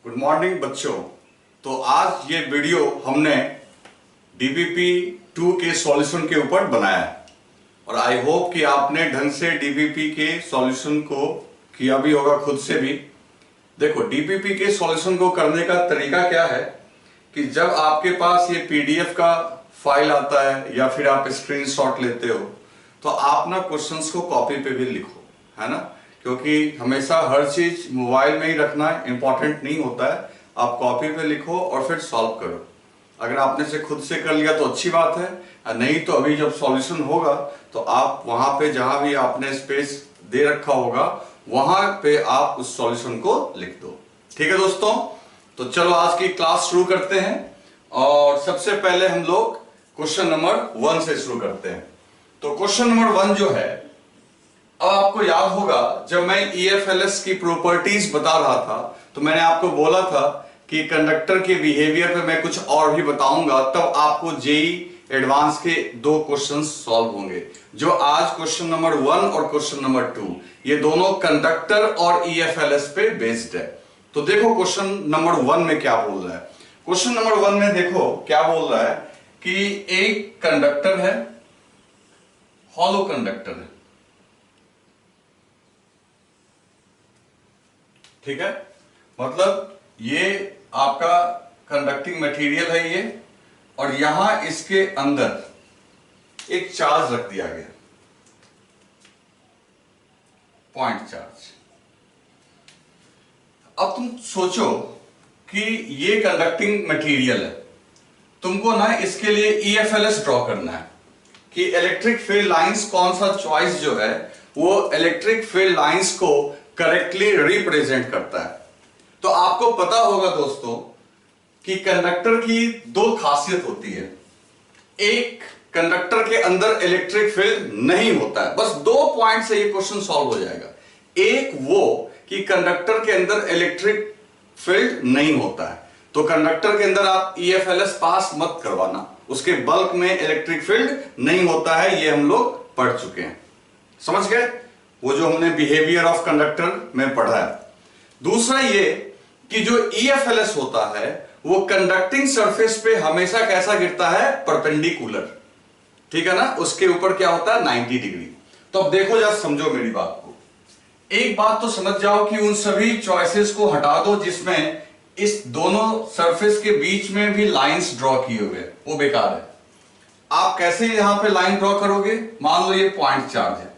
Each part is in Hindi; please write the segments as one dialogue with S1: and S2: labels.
S1: गुड मॉर्निंग बच्चों। तो आज ये वीडियो हमने डीबीपी 2 के सॉल्यूशन के ऊपर बनाया है और आई होप कि आपने ढंग से डीबीपी के सॉल्यूशन को किया भी होगा खुद से भी। देखो, डीबीपी के सॉल्यूशन को करने का तरीका क्या है कि जब आपके पास ये पीडीएफ का फाइल आता है या फिर आप स्क्रीनशॉट लेते हो तो आप ना क्वेश्चंस को कॉपी पे भी लिखो, है ना, क्योंकि हमेशा हर चीज मोबाइल में ही रखना इंपॉर्टेंट नहीं होता है। आप कॉपी पे लिखो और फिर सॉल्व करो। अगर आपने से खुद से कर लिया तो अच्छी बात है, नहीं तो अभी जब सॉल्यूशन होगा तो आप वहां पे जहां भी आपने स्पेस दे रखा होगा वहां पे आप उस सॉल्यूशन को लिख दो। ठीक है दोस्तों, तो चलो आज की क्लास शुरू करते हैं और सबसे पहले हम लोग क्वेश्चन नंबर 1 से शुरू करते हैं। तो क्वेश्चन नंबर 1 जो है, अब आपको याद होगा जब मैं EFLS की प्रॉपर्टीज बता रहा था तो मैंने आपको बोला था कि कंडक्टर के बिहेवियर पे मैं कुछ और भी बताऊंगा, तब आपको जेई एडवांस के 2 क्वेश्चन सॉल्व होंगे। जो आज क्वेश्चन नंबर 1 और क्वेश्चन नंबर 2 ये दोनों कंडक्टर और EFLS पे बेस्ड है। तो देखो क्वेश्चन नंबर 1 में क्या बोल रहा है। क्वेश्चन नंबर 1 में देखो क्या बोल रहा है कि एक कंडक्टर है, हॉलो कंडक्टर है, ठीक है, मतलब ये आपका कंडक्टिंग मटेरियल है ये, और यहां इसके अंदर एक चार्ज रख दिया गया, पॉइंट चार्ज। अब तुम सोचो कि ये कंडक्टिंग मटेरियल है, तुमको ना इसके लिए EFLS ड्रॉ करना है कि इलेक्ट्रिक फील्ड लाइंस कौन सा चॉइस जो है वो इलेक्ट्रिक फील्ड लाइंस को करेक्टली रिप्रेजेंट करता है। तो आपको पता होगा दोस्तों कि कंडक्टर की 2 खासियत होती है। एक, कंडक्टर के अंदर इलेक्ट्रिक फील्ड नहीं होता है, बस 2 पॉइंट से ये क्वेश्चन सॉल्व हो जाएगा। एक वो कि कंडक्टर के अंदर इलेक्ट्रिक फील्ड नहीं होता है, तो कंडक्टर के अंदर आप EFLS पास मत करवाना, उसके बल्क में इलेक्ट्रिक फील्ड नहीं होता है, ये हम लोग पढ़ चुके हैं, समझ गए, वो जो हमने बिहेवियर ऑफ कंडक्टर में पढ़ा है। दूसरा ये कि जो EFLS होता है वो कंडक्टिंग सरफेस पे हमेशा कैसा गिरता है, परपेंडिकुलर, ठीक है ना, उसके ऊपर क्या होता है 90 डिग्री। तो अब देखो जरा समझो मेरी बात को, एक बात तो समझ जाओ कि उन सभी चॉइसेस को हटा दो जिसमें इस दोनों सरफेस के बीच में भी लाइंस ड्रॉ किए हुए, वो बेकार है। आप कैसे यहां पे लाइन ड्रॉ करोगे, मान लो ये पॉइंट चार्ज है,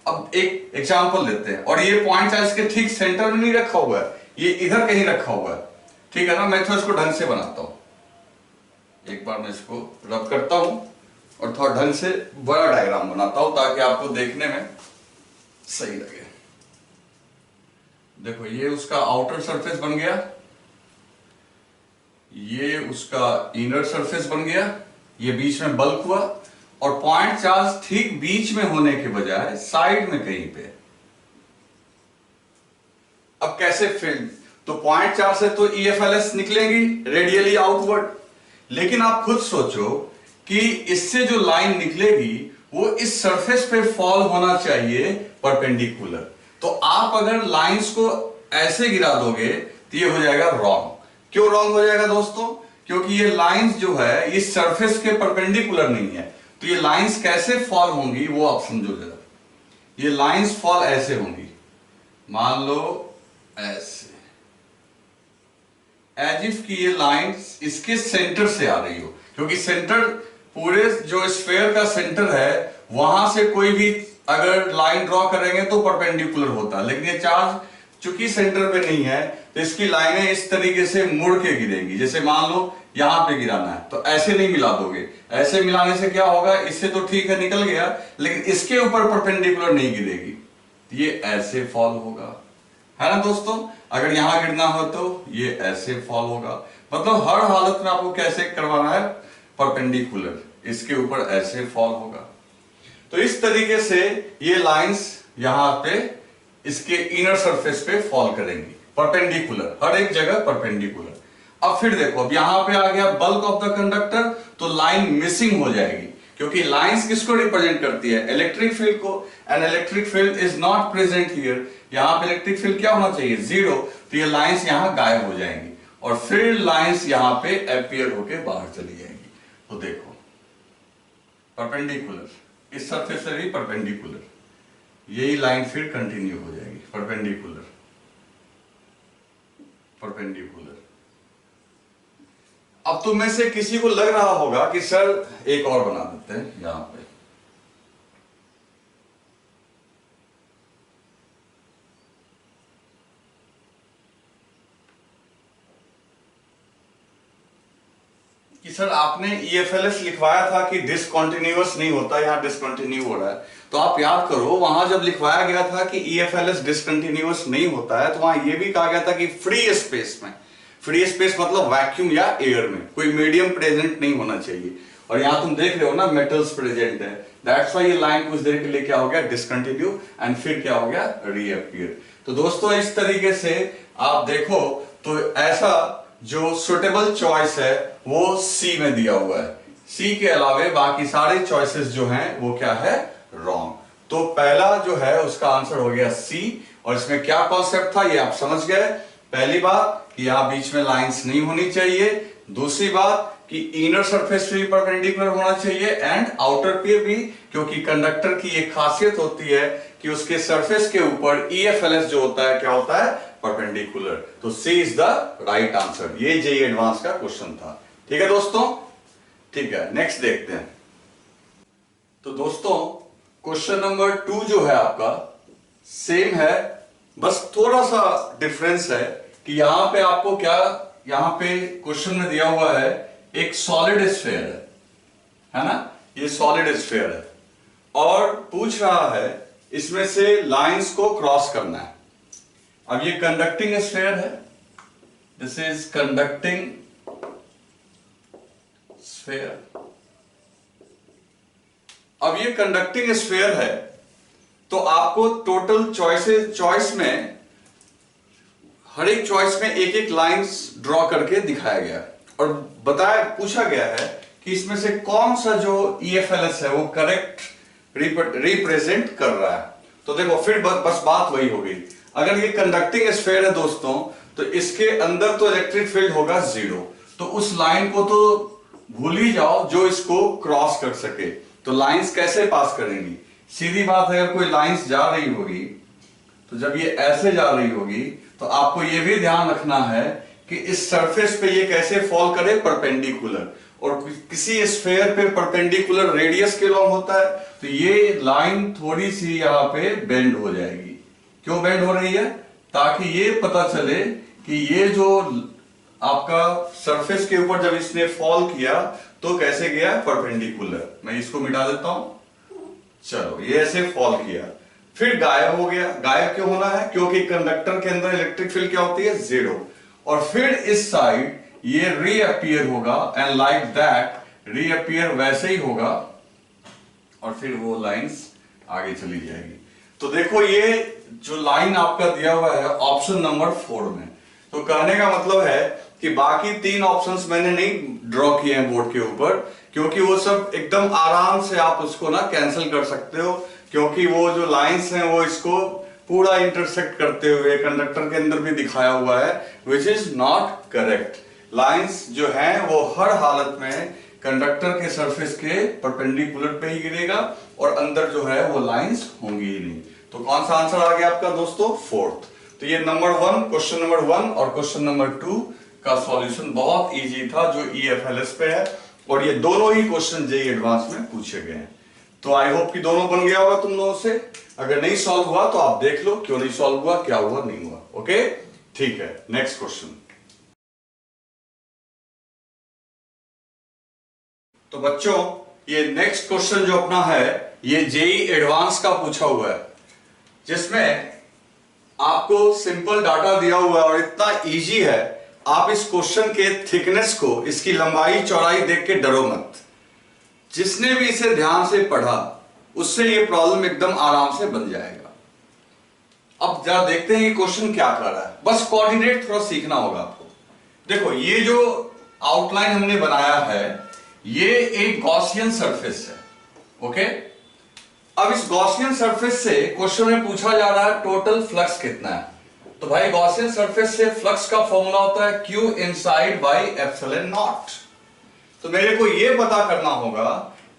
S1: अब एक एग्जांपल लेते हैं, और ये पॉइंट चार्ज के ठीक सेंटर में नहीं रखा हुआ है, ये इधर कहीं रखा हुआ है, ठीक है ना। मैं थोड़ा इसको ढंग से बनाता हूं, एक बार मैं इसको रब करता हूं और थोड़ा ढंग से बड़ा डायग्राम बनाता हूं ताकि आपको देखने में सही लगे। देखो ये उसका आउटर सरफेस बन गया, ये उसका इनर सरफेस बन गया, ये बीच में बल्क हुआ, और पॉइंट चार्ज ठीक बीच में होने के बजाय साइड में कहीं पे। अब कैसे फील्ड, तो पॉइंट चार्ज से तो EFLS निकलेंगी रेडियली आउटवर्ड, लेकिन आप खुद सोचो कि इससे जो लाइन निकलेगी वो इस सरफेस पे फॉल होना चाहिए परपेंडिकुलर। तो आप अगर लाइंस को ऐसे गिरा दोगे तो ये हो जाएगा रॉन्ग। क्यों रॉन्ग हो जाएगा दोस्तों, क्योंकि ये लाइंस जो है इस सरफेस के परपेंडिकुलर नहीं है। तो ये लाइंस कैसे फॉल होंगी वो आप समझो जरा। ये लाइंस फॉल ऐसे होंगी, मान लो ऐसे, एज इफ कि ये लाइंस इसके सेंटर से आ रही हो, क्योंकि सेंटर पूरे जो स्फीयर का सेंटर है वहां से कोई भी अगर लाइन ड्रॉ करेंगे तो परपेंडिकुलर होता है, लेकिन ये चार्ज चूंकि सेंटर पे नहीं है तो इसकी लाइनें इस तरीके से मुड़ के गिरेंगी। जैसे मान लो यहां पे गिराना है तो ऐसे नहीं मिला दोगे, ऐसे मिलाने से क्या होगा, इससे तो ठीक है निकल गया, लेकिन इसके ऊपर परपेंडिकुलर नहीं गिरेगी, ये ऐसे फॉल होगा, है ना दोस्तों। अगर यहां गिरना हो तो ये ऐसे फॉल होगा, मतलब हर हालत में आपको कैसे करवाना है, परपेंडिकुलर, इसके ऊपर ऐसे फॉल होगा। तो इस तरीके से ये लाइंस यहां पे इसके इनर सरफेस पे फॉल करेंगी, परपेंडिकुलर, हर एक जगह परपेंडिकुलर। अब फिर देखो, अब यहां पे आ गया बल्क ऑफ द कंडक्टर, तो लाइन मिसिंग हो जाएगी, क्योंकि लाइंस किसको रिप्रेजेंट करती है, इलेक्ट्रिक फील्ड को, and electric field is not present here. यहां पे इलेक्ट्रिक फील्ड क्या होना चाहिए, 0। तो ये लाइंस यहां गायब हो जाएंगी और फिर लाइंस यहां पे अपीयर होके बाहर चली जाएंगी। तो देखो परपेंडिकुलर, इस सरफेस से भी परपेंडिकुलर, यही लाइन फिर कंटिन्यू हो जाएगी परपेंडिकुलर परपेंडिकुलर। अब तुम में से किसी को लग रहा होगा कि सर एक और बना देते हैं यहां पे, कि सर आपने EFLS लिखवाया था कि डिसकंटिन्यूअस नहीं होता, यहां डिसकंटिन्यू हो रहा है। तो आप याद करो वहां जब लिखवाया गया था कि EFLS डिसकंटिन्यूअस नहीं होता है, तो वहां यह भी कहा गया था कि फ्री स्पेस में, फ्री स्पेस मतलब वैक्यूम या एयर में कोई मीडियम प्रेजेंट नहीं होना चाहिए। और यहां तुम देख रहे हो ना मेटल्स प्रेजेंट है, दैट्स व्हाई ये लाइन कुछ देर के लिए क्या हो गया डिसकंटिन्यू एंड फिर क्या हो गया रीअपीयर। तो दोस्तों इस तरीके से आप देखो तो ऐसा जो सुटेबल चॉइस है वो सी में दिया हुआ है, सी के अलावे बाकी सारे चॉइसेस जो हैं वो क्या है रॉन्ग। तो पहला जो है उसका आंसर हो गया सी। और इसमें क्या कॉन्सेप्ट था ये आप समझ गए। पहली बात कि यहां बीच में लाइंस नहीं होनी चाहिए, दूसरी बात कि इनर सरफेस भी परपेंडिकुलर होना चाहिए एंड आउटर पे भी, क्योंकि कंडक्टर की एक खासियत होती है कि उसके सरफेस के ऊपर EFLS जो होता है क्या होता है परपेंडिकुलर। तो सी इज द राइट आंसर। ये जेईई एडवांस का क्वेश्चन था। ठीक है दोस्तों, ठीक है नेक्स्ट देखते हैं। तो दोस्तों क्वेश्चन नंबर 2 जो है आपका सेम है, बस थोड़ा सा डिफरेंस है कि यहां पे आपको क्या, यहां पे क्वेश्चन में दिया हुआ है एक सॉलिड स्फीयर है ना, ये सॉलिड स्फीयर है और पूछ रहा है इसमें से लाइंस को क्रॉस करना है। अब ये कंडक्टिंग स्फीयर है, दिस इज कंडक्टिंग स्फीयर। अब ये कंडक्टिंग स्फीयर है तो आपको टोटल चॉइस में हर एक चॉइस में एक एक लाइंस ड्रॉ करके दिखाया गया और बताया, पूछा गया है कि इसमें से कौन सा जो EFLS है वो करेक्ट रिप्रेजेंट कर रहा है। तो देखो फिर बस बात वही हो गई, अगर ये कंडक्टिंग स्फीयर है दोस्तों तो इसके अंदर तो इलेक्ट्रिक फील्ड होगा 0, तो उस लाइन को तो भूल ही जाओ जो इसको क्रॉस कर सके। तो लाइंस कैसे पास करेंगी, सीधी बात है, अगर कोई लाइंस जा रही होगी तो जब ये ऐसे जा रही होगी तो आपको ये भी ध्यान रखना है कि इस सरफेस पे ये कैसे फॉल करे परपेंडिकुलर, और किसी स्फीयर पे परपेंडिकुलर रेडियस के लॉन्ग होता है तो ये लाइन थोड़ी सी यहां पे बेंड हो जाएगी। क्यों बेंड हो रही है, ताकि ये पता चले कि ये जो आपका सरफेस के ऊपर जब इसने फॉल किया तो कैसे गया परपेंडिकुलर। मैं इसको मिटा देता हूं, चलो ये ऐसे फॉल किया फिर गायब हो गया। गायब क्यों होना है, क्योंकि कंडक्टर के अंदर इलेक्ट्रिक फील्ड क्या होती है 0, और फिर इस साइड ये रीअपीयर होगा एंड लाइक दैट रीअपीयर वैसे ही होगा और फिर वो लाइंस आगे चली जाएगी। तो देखो ये जो लाइन आपका दिया हुआ है ऑप्शन नंबर 4 में, तो कहने का मतलब है कि बाकी 3 ऑप्शंस मैंने नहीं ड्रॉ किए हैं बोर्ड के ऊपर, क्योंकि वो सब एकदम आराम से आप उसको ना कैंसिल कर सकते हो, क्योंकि वो जो लाइंस हैं वो इसको पूरा इंटरसेक्ट करते हुए कंडक्टर के अंदर भी दिखाया हुआ है, which is not correct. Lines जो हैं वो हर हालत में कंडक्टर के सरफेस के परपेंडिकुलर पे ही गिरेगा और अंदर जो है वो लाइंस होंगी ही नहीं। तो कौन सा आंसर आ गया आपका दोस्तों 4th। तो ये नंबर 1, क्वेश्चन नंबर 1 और क्वेश्चन नंबर 2 का सॉल्यूशन बहुत इजी था जो EFLS पे है, और ये दोनों ही क्वेश्चन जेईई एडवांस में पूछे गए हैं। तो आई होप कि दोनों बन गया होगा तुम लोगों से। अगर नहीं सॉल्व हुआ तो आप देख लो क्यों नहीं सॉल्व हुआ, क्या हुआ नहीं हुआ। ओके ठीक है, नेक्स्ट क्वेश्चन। तो बच्चों ये नेक्स्ट क्वेश्चन जो अपना है ये जेईई एडवांस का पूछा हुआ है, जिसमें आपको सिंपल डाटा दिया हुआ है और इतना इजी है, आप इस क्वेश्चन के थिकनेस को, इसकी लंबाई चौड़ाई देख के डरो मत। जिसने भी इसे ध्यान से पढ़ा उससे ये प्रॉब्लम एकदम आराम से बन जाएगा। अब जरा देखते हैं ये क्वेश्चन क्या कर रहा है, बस कोऑर्डिनेट थोड़ा सीखना होगा आपको। देखो ये जो आउटलाइन हमने बनाया है ये एक गॉसियन सरफेस है। ओके, अब इस गॉसियन सरफेस से क्वेश्चन में पूछा जा रहा है टोटल फ्लक्स कितना है। तो भाई गॉसियन सरफेस से फ्लक्स का फॉर्मूला होता है Q inside by epsilon naught. तो मेरे को यह पता करना होगा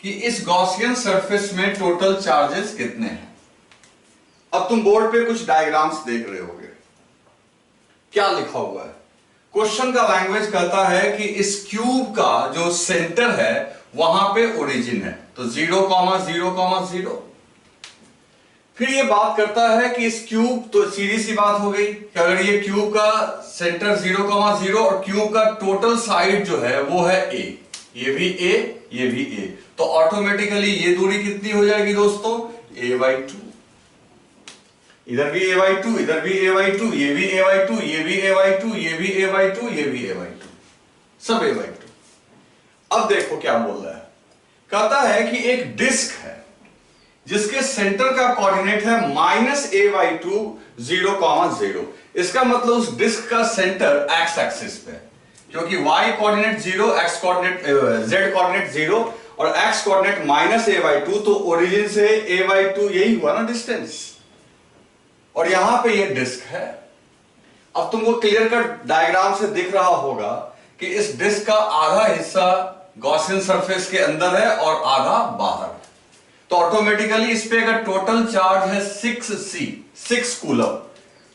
S1: कि इस गॉसियन सरफेस में टोटल चार्जेस कितने हैं। अब तुम बोर्ड पे कुछ डायग्राम्स देख रहे होगे, क्या लिखा हुआ है? क्वेश्चन का लैंग्वेज कहता है कि इस क्यूब का जो सेंटर है वहां पे ओरिजिन है, तो 0,0,0। फिर ये बात करता है कि इस क्यूब, तो सीधी सी बात हो गई कि अगर ये क्यूब का सेंटर 0,0 और क्यूब का टोटल साइड जो है वो है a, ये भी a, ये भी a, तो ऑटोमेटिकली ये दूरी कितनी हो जाएगी दोस्तों? a/2। इधर भी a/2, इधर भी a/2, ये भी a/2, ये भी a/2, ये भी a/2, ये भी a/2, सब a/2। अब देखो क्या बोल रहा है, कहता है कि एक डिस्क है जिसके सेंटर का कोऑर्डिनेट है -a/2 0,0। इसका मतलब उस डिस्क का सेंटर x एक्सिस पे, क्योंकि y coordinate 0, x coordinate z coordinate 0 और x कोऑर्डिनेट -a/2, तो ओरिजिन से a/2 यही हुआ ना डिस्टेंस, और यहां पे ये डिस्क है। अब तुमको क्लियर कट डायग्राम से दिख रहा होगा कि इस डिस्क का आधा हिस्सा गॉसियन सरफेस के अंदर है और आधा बाहर। तो ऑटोमेटिकली इस पे अगर टोटल चार्ज है 6c, 6 कूलम,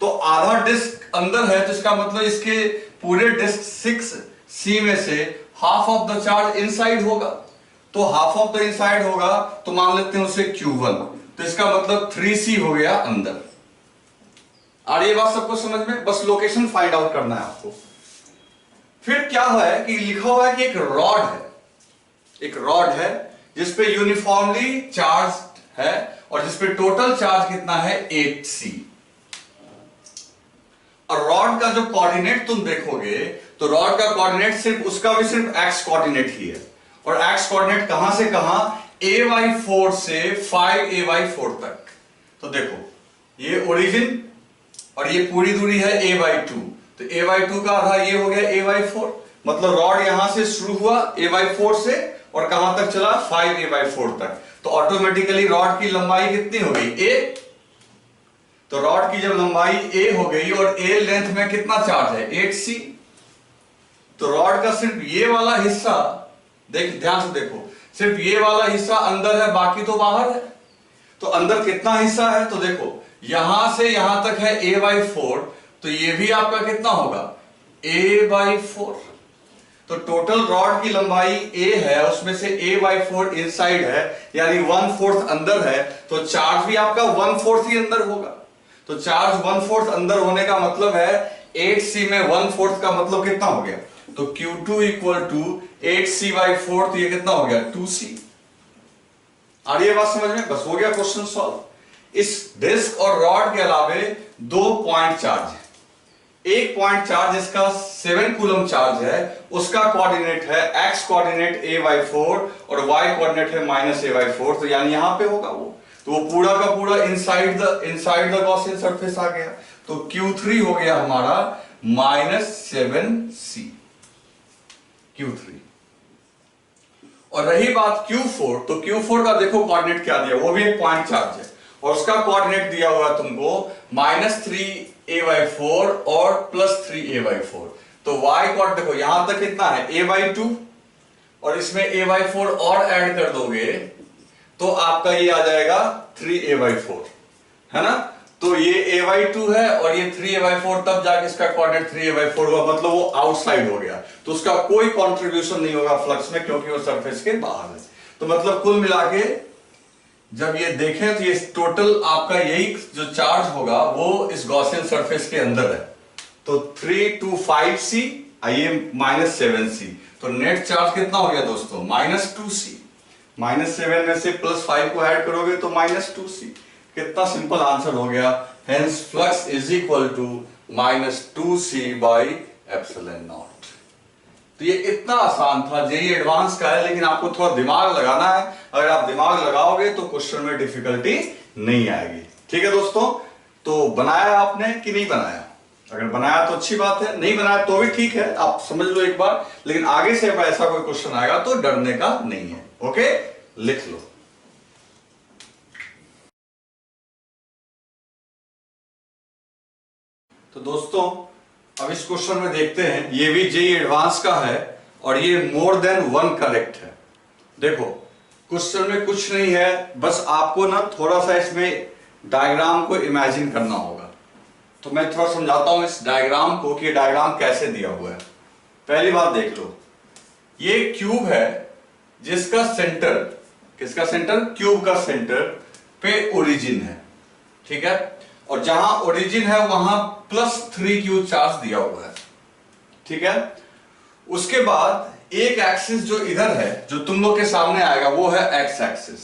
S1: तो आधा डिस्क अंदर है, तो इसका मतलब इसके पूरे डिस्क 6c में से half of the charge inside होगा। तो हाफ ऑफ द इनसाइड होगा तो मान लेते हैं उसे Q1, तो इसका मतलब 3c हो गया अंदर। और ये बात सबको समझ में, बस लोकेशन फाइंड आउट करना है आपको। फिर क्या है कि लिखा हुआ है कि एक रॉड है, एक रॉड है जिसपे यूनिफॉर्मली चार्ज है और जिसपे टोटल चार्ज कितना है 8c। और रॉड का जो कोऑर्डिनेट तुम देखोगे तो रॉड का कोऑर्डिनेट सिर्फ उसका भी सिर्फ x कोऑर्डिनेट ही है, और x कोऑर्डिनेट कहां से कहां? a/4 से 5a/4 तक। तो देखो ये ओरिजिन और ये पूरी दूरी है a/2, तो a/2 का आधा ये हो गया a/4, मतलब रॉड यहां से शुरू हुआ a/4 से और कहां तक चला? 5a/4 तक। तो ऑटोमेटिकली रॉड की लंबाई कितनी हो गई? a। तो रॉड की जब लंबाई a हो गई और a लेंथ में कितना चार्ज है? 8c। तो रॉड का सिर्फ ये वाला हिस्सा, देख ध्यान से देखो, सिर्फ ये वाला हिस्सा अंदर है, बाकी तो बाहर है। तो अंदर कितना हिस्सा है? तो देखो यहां से यहां तक है a/4, तो ये भी आपका कितना होगा? a/4। तो टोटल रॉड की लंबाई a है, उसमें से a/4 इनसाइड है, यानी 1/4 अंदर है, तो चार्ज भी आपका 1/4 ही अंदर होगा। तो चार्ज 1/4 अंदर होने का मतलब है 8c में 1/4 का मतलब कितना हो गया? तो Q2 इक्वल टू 8c/4, तो ये कितना हो गया? 2c। आ रही है बात समझ में? बस हो गया क्वेश्चन सॉल्व। इस डिस्क और रॉड के अलावे 2 पॉइंट चार्ज है। एक पॉइंट चार्ज जिसका 7 कूलम चार्ज है, उसका कोऑर्डिनेट है x कोऑर्डिनेट a/4 और y कोऑर्डिनेट है -a/4, तो यानी यहां पे होगा वो, तो वो पूरा का पूरा इनसाइड द गॉसियन सरफेस आ गया। तो Q3 हो गया हमारा -7c, Q3। और रही बात Q4, तो Q4 का देखो कोऑर्डिनेट क्या दिया, वो भी एक पॉइंट चार्ज है और उसका कोऑर्डिनेट दिया हुआ तुमको -3a/4 और +3a/4। तो y कोऑर्डिनेट देखो यहां तक कितना है? a/2, और इसमें a/4 और ऐड कर दोगे तो आपका ये आ जाएगा 3a/4, है ना? तो ये a/2 है और ये 3a/4, तब जाके इसका कोऑर्डिनेट 3a/4 हुआ, मतलब वो आउटसाइड हो गया, तो उसका कोई कंट्रीब्यूशन नहीं होगा फ्लक्स में, क्योंकि वो सरफेस के बाहर है। तो मतलब कुल मिला के जब ये देखें तो ये टोटल आपका यही जो चार्ज होगा वो इस गॉसियन सरफेस के अंदर है। तो 3 to 5c, आइए -7c, तो नेट चार्ज कितना हो गया दोस्तों? -2c। -7 में से +5 को ऐड करोगे तो -2c। कितना सिंपल आंसर हो गया। Hence flux is equal to -2c/ε0। तो ये इतना आसान था, जेई एडवांस का है, लेकिन आपको थोड़ा दिमाग लगाना है। अगर आप दिमाग लगाओगे तो क्वेश्चन में डिफिकल्टी नहीं आएगी। ठीक है दोस्तों, तो बनाया आपने कि नहीं बनाया? अगर बनाया तो अच्छी बात है, नहीं बनाया तो भी ठीक है, आप समझ लो एक बार, लेकिन आगे से ऐसा कोई क्वेश्चन आएगा तो डरने का नहीं है। ओके, लिख लो। तो दोस्तों अब इस क्वेश्चन में देखते हैं, ये भी जेईई एडवांस का है और ये मोर देन वन करेक्ट है। देखो क्वेश्चन में कुछ नहीं है, बस आपको ना थोड़ा सा इसमें डायग्राम को इमेजिन करना होगा। तो मैं थोड़ा समझाता हूं इस डायग्राम को कि डायग्राम कैसे दिया हुआ है। पहली बात देख लो, ये क्यूब है जिसका सेंटर, किसका सेंटर, क्यूब का सेंटर पे ओरिजिन है, ठीक है। और जहां ओरिजिन है वहां +3q चार्ज दिया हुआ है, ठीक है। उसके बाद एक एक्सिस जो इधर है, जो तुम लोग के सामने आएगा, वो है एक्स एक्सिस,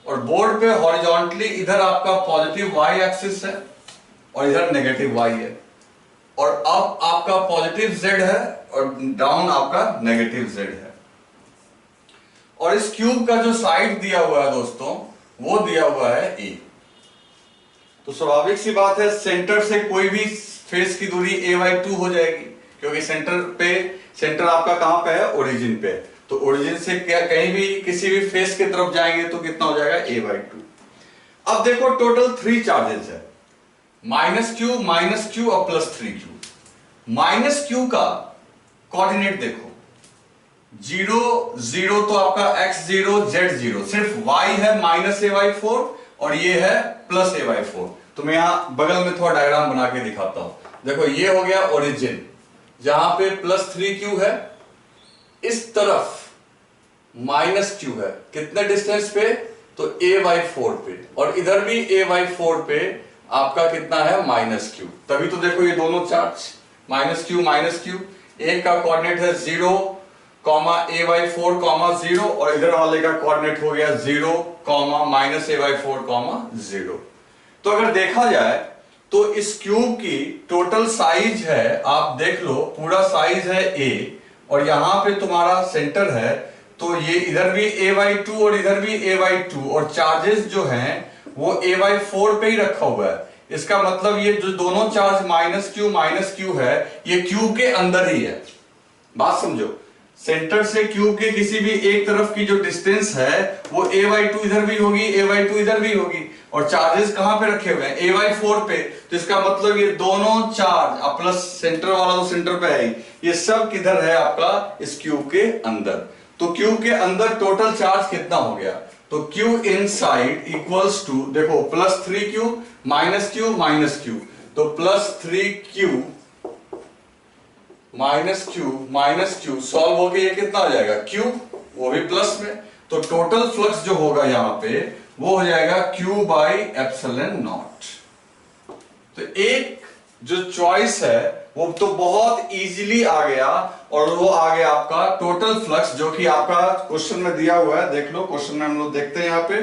S1: और बोर्ड पे हॉरिजॉन्टली इधर आपका पॉजिटिव वाई एक्सिस है और इधर नेगेटिव वाई है, और अब आपका पॉजिटिव जेड है और डाउन आपका नेगेटिव जेड है। और इस क्यूब का जो साइड दिया हुआ है दोस्तों, वो दिया हुआ है ए। तो स्वाभाविक सी बात है, सेंटर से कोई भी फेस की दूरी a/2 हो जाएगी, क्योंकि सेंटर आपका कहां पे है, ओरिजिन पे। तो ओरिजिन से क्या कहीं भी किसी भी फेस की तरफ जाएंगे तो कितना हो जाएगा, a/2। अब देखो टोटल 3 चार्जेस है, -q और +3q। -q का कोऑर्डिनेट देखो, 0 0 तो आपका x0 z0, सिर्फ y है -a/4 और ये है +a/4। तो मैं यहां बगल में थोड़ा डायग्राम बना के दिखाता हूं। देखो ये हो गया ओरिजिन, जहां पे +3q है, इस तरफ -q है, कितने डिस्टेंस पे, तो a/4 पे, और इधर भी a/4 पे आपका कितना है, -q। तभी तो देखो ये दोनों चार्ज -q, एक का कोऑर्डिनेट है 0, a/4, 0, और इधर वाले का कोऑर्डिनेट हो गया 0, -a/4, 0। तो अगर देखा जाए तो इस क्यूब की टोटल साइज है, आप देख लो पूरा साइज है a, और यहां पे तुम्हारा सेंटर है, तो ये इधर भी a/2 और इधर भी a/2, और चार्जेस जो हैं वो a/4 पे ही रखा हुआ है। इसका मतलब ये जो दोनों चार्ज -q है, ये क्यूब के अंदर ही है। बात समझो, सेंटर से क्यूब के किसी भी एक तरफ की जो डिस्टेंस है वो a/2 इधर भी होगी, a/2 इधर भी होगी, और चार्जेस कहां पे रखे हुए हैं, a/4 पे। तो इसका मतलब ये दोनों चार्ज प्लस सेंटर वाला तो सेंटर पे है, ये सब किधर है आपका, इस क्यूब के अंदर। तो क्यूब के अंदर टोटल चार्ज कितना हो गया, तो q इनसाइड इक्वल्स टू, देखो +3q -q, तो +3q -q सॉल्व हो गया, ये कितना हो जाएगा, q, वो भी प्लस में। तो टोटल फ्लक्स जो होगा यहां पे वो हो जाएगा q/ε0। तो एक जो चॉइस है वो तो बहुत इजीली आ गया, और वो आ गया आपका टोटल फ्लक्स, जो कि आपका क्वेश्चन में दिया हुआ है। देख लो क्वेश्चन में हम लोग देखते हैं, यहां पे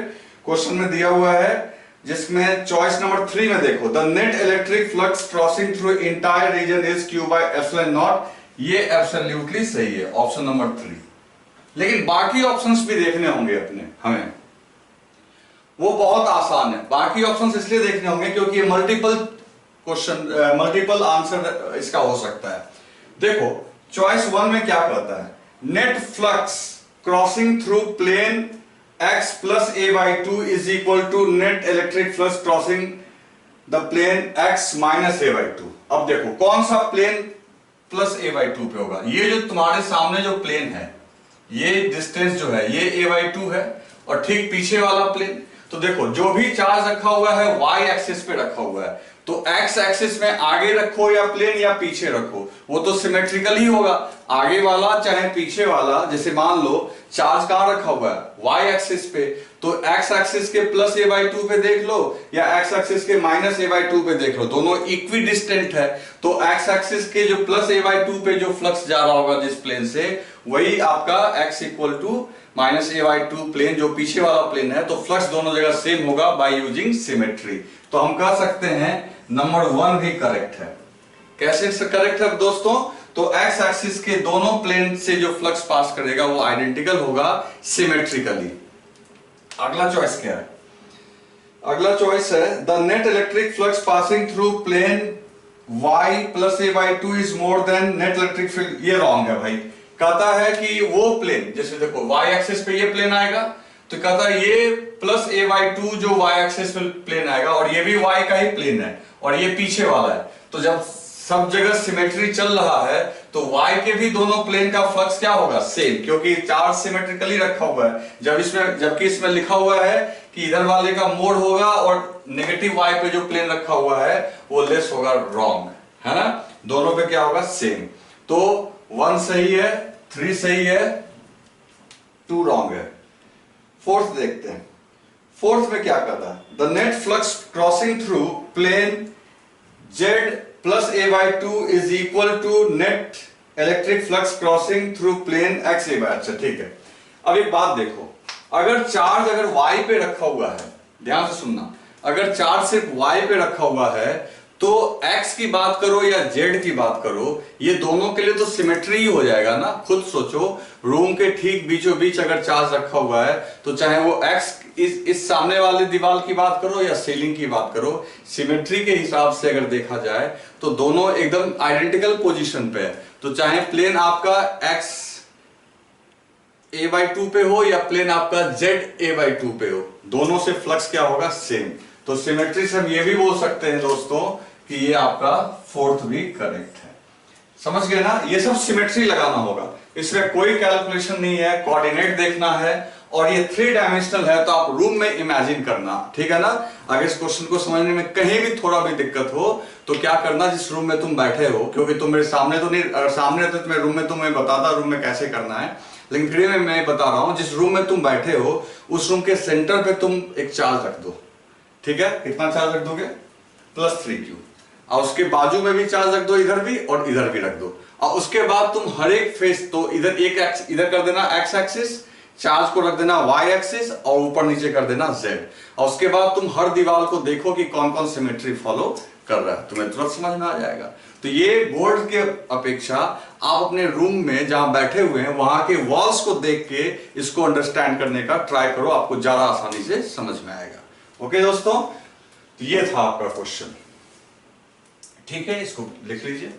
S1: क्वेश्चन में दिया हुआ है, जिसमें चॉइस नंबर 3 में देखो, the net electric flux crossing through entire region is q/ε0। ये एब्सोल्युटली सही है, ऑप्शन नंबर 3। लेकिन बाकी ऑप्शंस भी देखने होंगे अपने हमें, वो बहुत आसान है। बाकी ऑप्शंस इसलिए देखने होंगे क्योंकि ये मल्टीपल क्वेश्चन, मल्टीपल आंसर इसका हो सकता है। देखो चॉइस 1 में क्या कहता है, net flux crossing through plane x + a/2 is equal to net electric flux crossing the plane x - a/2। अब देखो कौन सा प्लेन +a/2 पे होगा, ये जो तुम्हारे सामने जो प्लेन है, ये डिस्टेंस जो है ये a/2 है, और ठीक पीछे वाला प्लेन। तो देखो जो भी चार्ज रखा हुआ है y एक्सिस पे रखा हुआ है, तो x एक्सिस में आगे रखो या प्लेन या पीछे रखो, वो तो सिमेट्रिकल ही होगा। आगे वाला चाहे पीछे वाला, जैसे मान लो चार्ज कहां रखा हुआ है, y एक्सिस पे, तो x एक्सिस के +a/2 पे देख लो या x एक्सिस के -a/2 पे देख लो, दोनों इक्वी डिस्टेंट है। तो x एक्सिस के जो +a/2 पे जो फ्लक्स जा रहा होगा जिस प्लेन से, वही आपका x = -a/2 प्लेन जो पीछे वाला प्लेन है, तो फ्लक्स दोनों जगह सेम होगा बाय यूजिंग सिमेट्री। तो हम कह सकते हैं नंबर 1 भी करेक्ट है। कैसे करेक्ट है दोस्तों, तो x एक्सिस के दोनों प्लेन से जो फ्लक्स पास करेगा वो आइडेंटिकल होगा सिमेट्रिकली। अगला चॉइस क्या है, अगला चॉइस है the net electric flux passing through plane y + a/2 is more than net electric field. ये रॉन्ग है भाई, कहता है कि वो प्लेन, जैसे देखो y एक्सिस पे ये प्लेन आएगा, तो कहता है ये +a/2 जो y एक्सिस पे प्लेन आएगा, और ये भी y का ही प्लेन है, और ये पीछे वाला है। तो जब सब जगह सिमेट्री चल रहा है तो y के भी दोनों प्लेन का फ्लक्स क्या होगा, सेम, क्योंकि चार्ज सिमेट्रिकली रखा हुआ है। जबकि इसमें लिखा हुआ है कि इधर वाले का मोड होगा और नेगेटिव y पे जो प्लेन रखा हुआ है वो लेस होगा, रॉन्ग है ना। दोनों पे क्या होगा, सेम। तो 1 सही है, 3 सही है, 2 रॉन्ग है। फोर्थ देखते हैं। फोर्थ में क्या कर रहा है, the net flux crossing through plane Z plus a/2 is equal to net electric flux crossing through plane x a/। अच्छा ठीक है। अब एक बात देखो, अगर y पे रखा हुआ है, ध्यान से सुनना, अगर चार्ज सिर्फ y पे रखा हुआ है तो x की बात करो या z की बात करो, ये दोनों के लिए तो सिमेट्री ही हो जाएगा ना। खुद सोचो, रूम के ठीक बीचों बीच अगर चार्ज रखा हुआ है तो चाहे वो x इस सामने वाले दीवार की बात करो या सीलिंग की बात करो, सिमेट्री के हिसाब से अगर देखा जाए तो दोनों एकदम आइडेंटिकल पोजीशन पे है। तो चाहे प्लेन आपका x a/2 पे हो या प्लेन आपका z a/2 पे हो, दोनों से फ्लक्स क्या होगा, सेम। तो सिमेट्री से हम ये भी बोल सकते हैं दोस्तों कि ये आपका फोर्थ भी करेक्ट है। समझ गए ना, ये सब सिमेट्री लगाना होगा, इसमें कोई कैलकुलेशन नहीं है, कोऑर्डिनेट देखना है, और ये 3 डायमेंशनल है तो आप रूम में इमेजिन करना, ठीक है ना। अगर इस क्वेश्चन को समझने में कहीं भी थोड़ा भी दिक्कत हो तो क्या करना, जिस रूम में तुम बैठे हो, क्योंकि तुम मेरे सामने तो नहीं, अगर सामने रहते तो मैं रूम में तुम्हें बताता रूम में कैसे करना है, लेकिन फिर में मैं बता रहा हूं, जिस रूम में तुम बैठे हो उस रूम के सेंटर पे तुम एक चार्ज रख दो, ठीक है। कितना चार्ज रख दोगे, +3q, और उसके बाजू में भी चार्ज रख दो, इधर भी और इधर भी रख दो, और उसके बाद तुम हर एक फेस, तो इधर इधर कर देना x एक्सिस, चार्ज को रख देना y एक्सिस, और ऊपर नीचे कर देना z, और उसके बाद तुम हर दीवार को देखो कि कौन कौन सिमेट्री फॉलो कर रहा है, तुम्हें तुरंत समझ में आ जाएगा। तो ये बोर्ड के अपेक्षा आप अपने रूम में जहां बैठे हुए हैं वहां के वॉल्स को देख के इसको अंडरस्टैंड करने का ट्राई करो, आपको ज्यादा आसानी से समझ में आएगा। ओके दोस्तों, तो ये था आपका क्वेश्चन, ठीक है, इसको लिख लीजिए।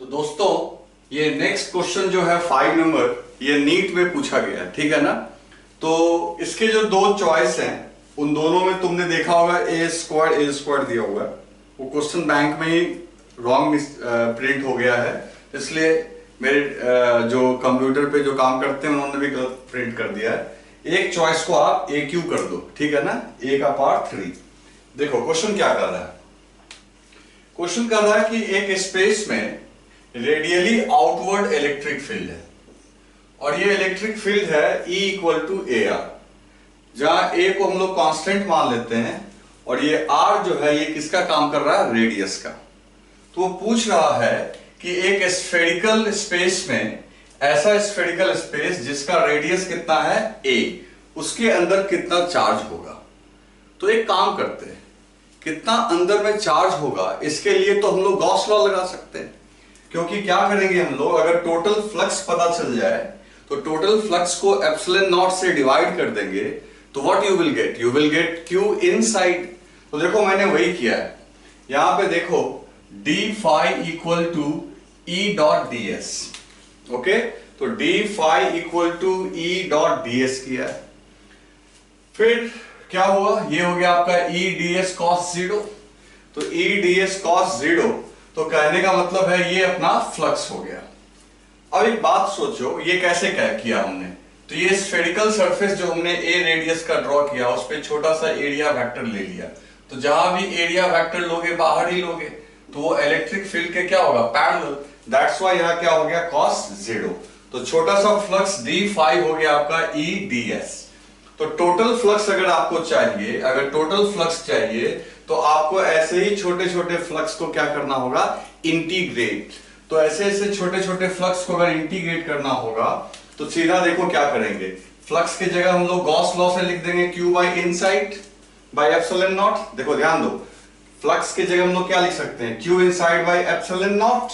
S1: तो दोस्तों ये नेक्स्ट क्वेश्चन जो है 5 नंबर, ये नीट में पूछा गया है, ठीक है ना। तो इसके जो 2 चॉइस हैं उन दोनों में तुमने देखा होगा a² दिया हुआ है, वो क्वेश्चन बैंक में ही रॉन्ग प्रिंट हो गया है, इसलिए मेरे जो कंप्यूटर पे जो काम करते हैं उन्होंने भी गलत प्रिंट कर दिया है। एक चॉइस को आप AQ कर दो, ठीक है ना, A का पार्ट 3। देखो क्वेश्चन क्या कर रहा है, क्वेश्चन कर रहा है कि एक स्पेस में रेडियली आउटवर्ड इलेक्ट्रिक फील्ड है, और ये इलेक्ट्रिक फील्ड है E = AR, जहां A को हम लोग कांस्टेंट मान लेते हैं, और ये R जो है ये किसका काम कर रहा है, रेडियस का। तो वो पूछ रहा है कि एक स्फेरिकल स्पेस में, ऐसा स्फेरिकल स्पेस जिसका रेडियस कितना है A, उसके अंदर कितना चार्ज होगा। तो एक काम करते हैं, कितना अंदर में चार्ज होगा इसके लिए तो हम लोग गॉस लॉ लगा सकते हैं, क्योंकि क्या करेंगे हम लोग, अगर टोटल फ्लक्स पता चल जाए तो टोटल फ्लक्स को ε0 से डिवाइड कर देंगे, तो what you will get, you will get Q inside. तो देखो मैंने वही किया है, यहां पे देखो d∅ = E.ds, ओके, तो d∅ = E.ds किया है। फिर क्या हुआ, ये हो गया आपका E.ds cos 0, तो E.ds cos 0, तो कहने का मतलब है ये अपना फ्लक्स हो गया। अब एक बात सोचो, ये कैसे किया हमने, तो ये स्फेरिकल सरफेस जो हमने A रेडियस का ड्रॉ किया, उस पे छोटा सा एरिया वेक्टर ले लिया, तो जहां भी एरिया वेक्टर लोगे बाहर ही लोगे, तो वो इलेक्ट्रिक फील्ड के क्या होगा, पैरेलल, दैट्स व्हाई यहां क्या हो गया, cos 0। तो छोटा सा फ्लक्स d∅ हो गया आपका E.ds। तो टोटल फ्लक्स अगर आपको चाहिए, अगर टोटल फ्लक्स चाहिए तो आपको ऐसे ही छोटे छोटे फ्लक्स को क्या करना होगा, इंटीग्रेट। तो ऐसे ऐसे छोटे छोटे फ्लक्स को अगर इंटीग्रेट करना होगा तो सीधा देखो क्या करेंगे, फ्लक्स की जगह हम लोग गॉस लॉ से लिख देंगे Q/inside/ε0। देखो ध्यान दो, फ्लक्स की जगह हम लोग क्या लिख सकते हैं, Q inside/ε0,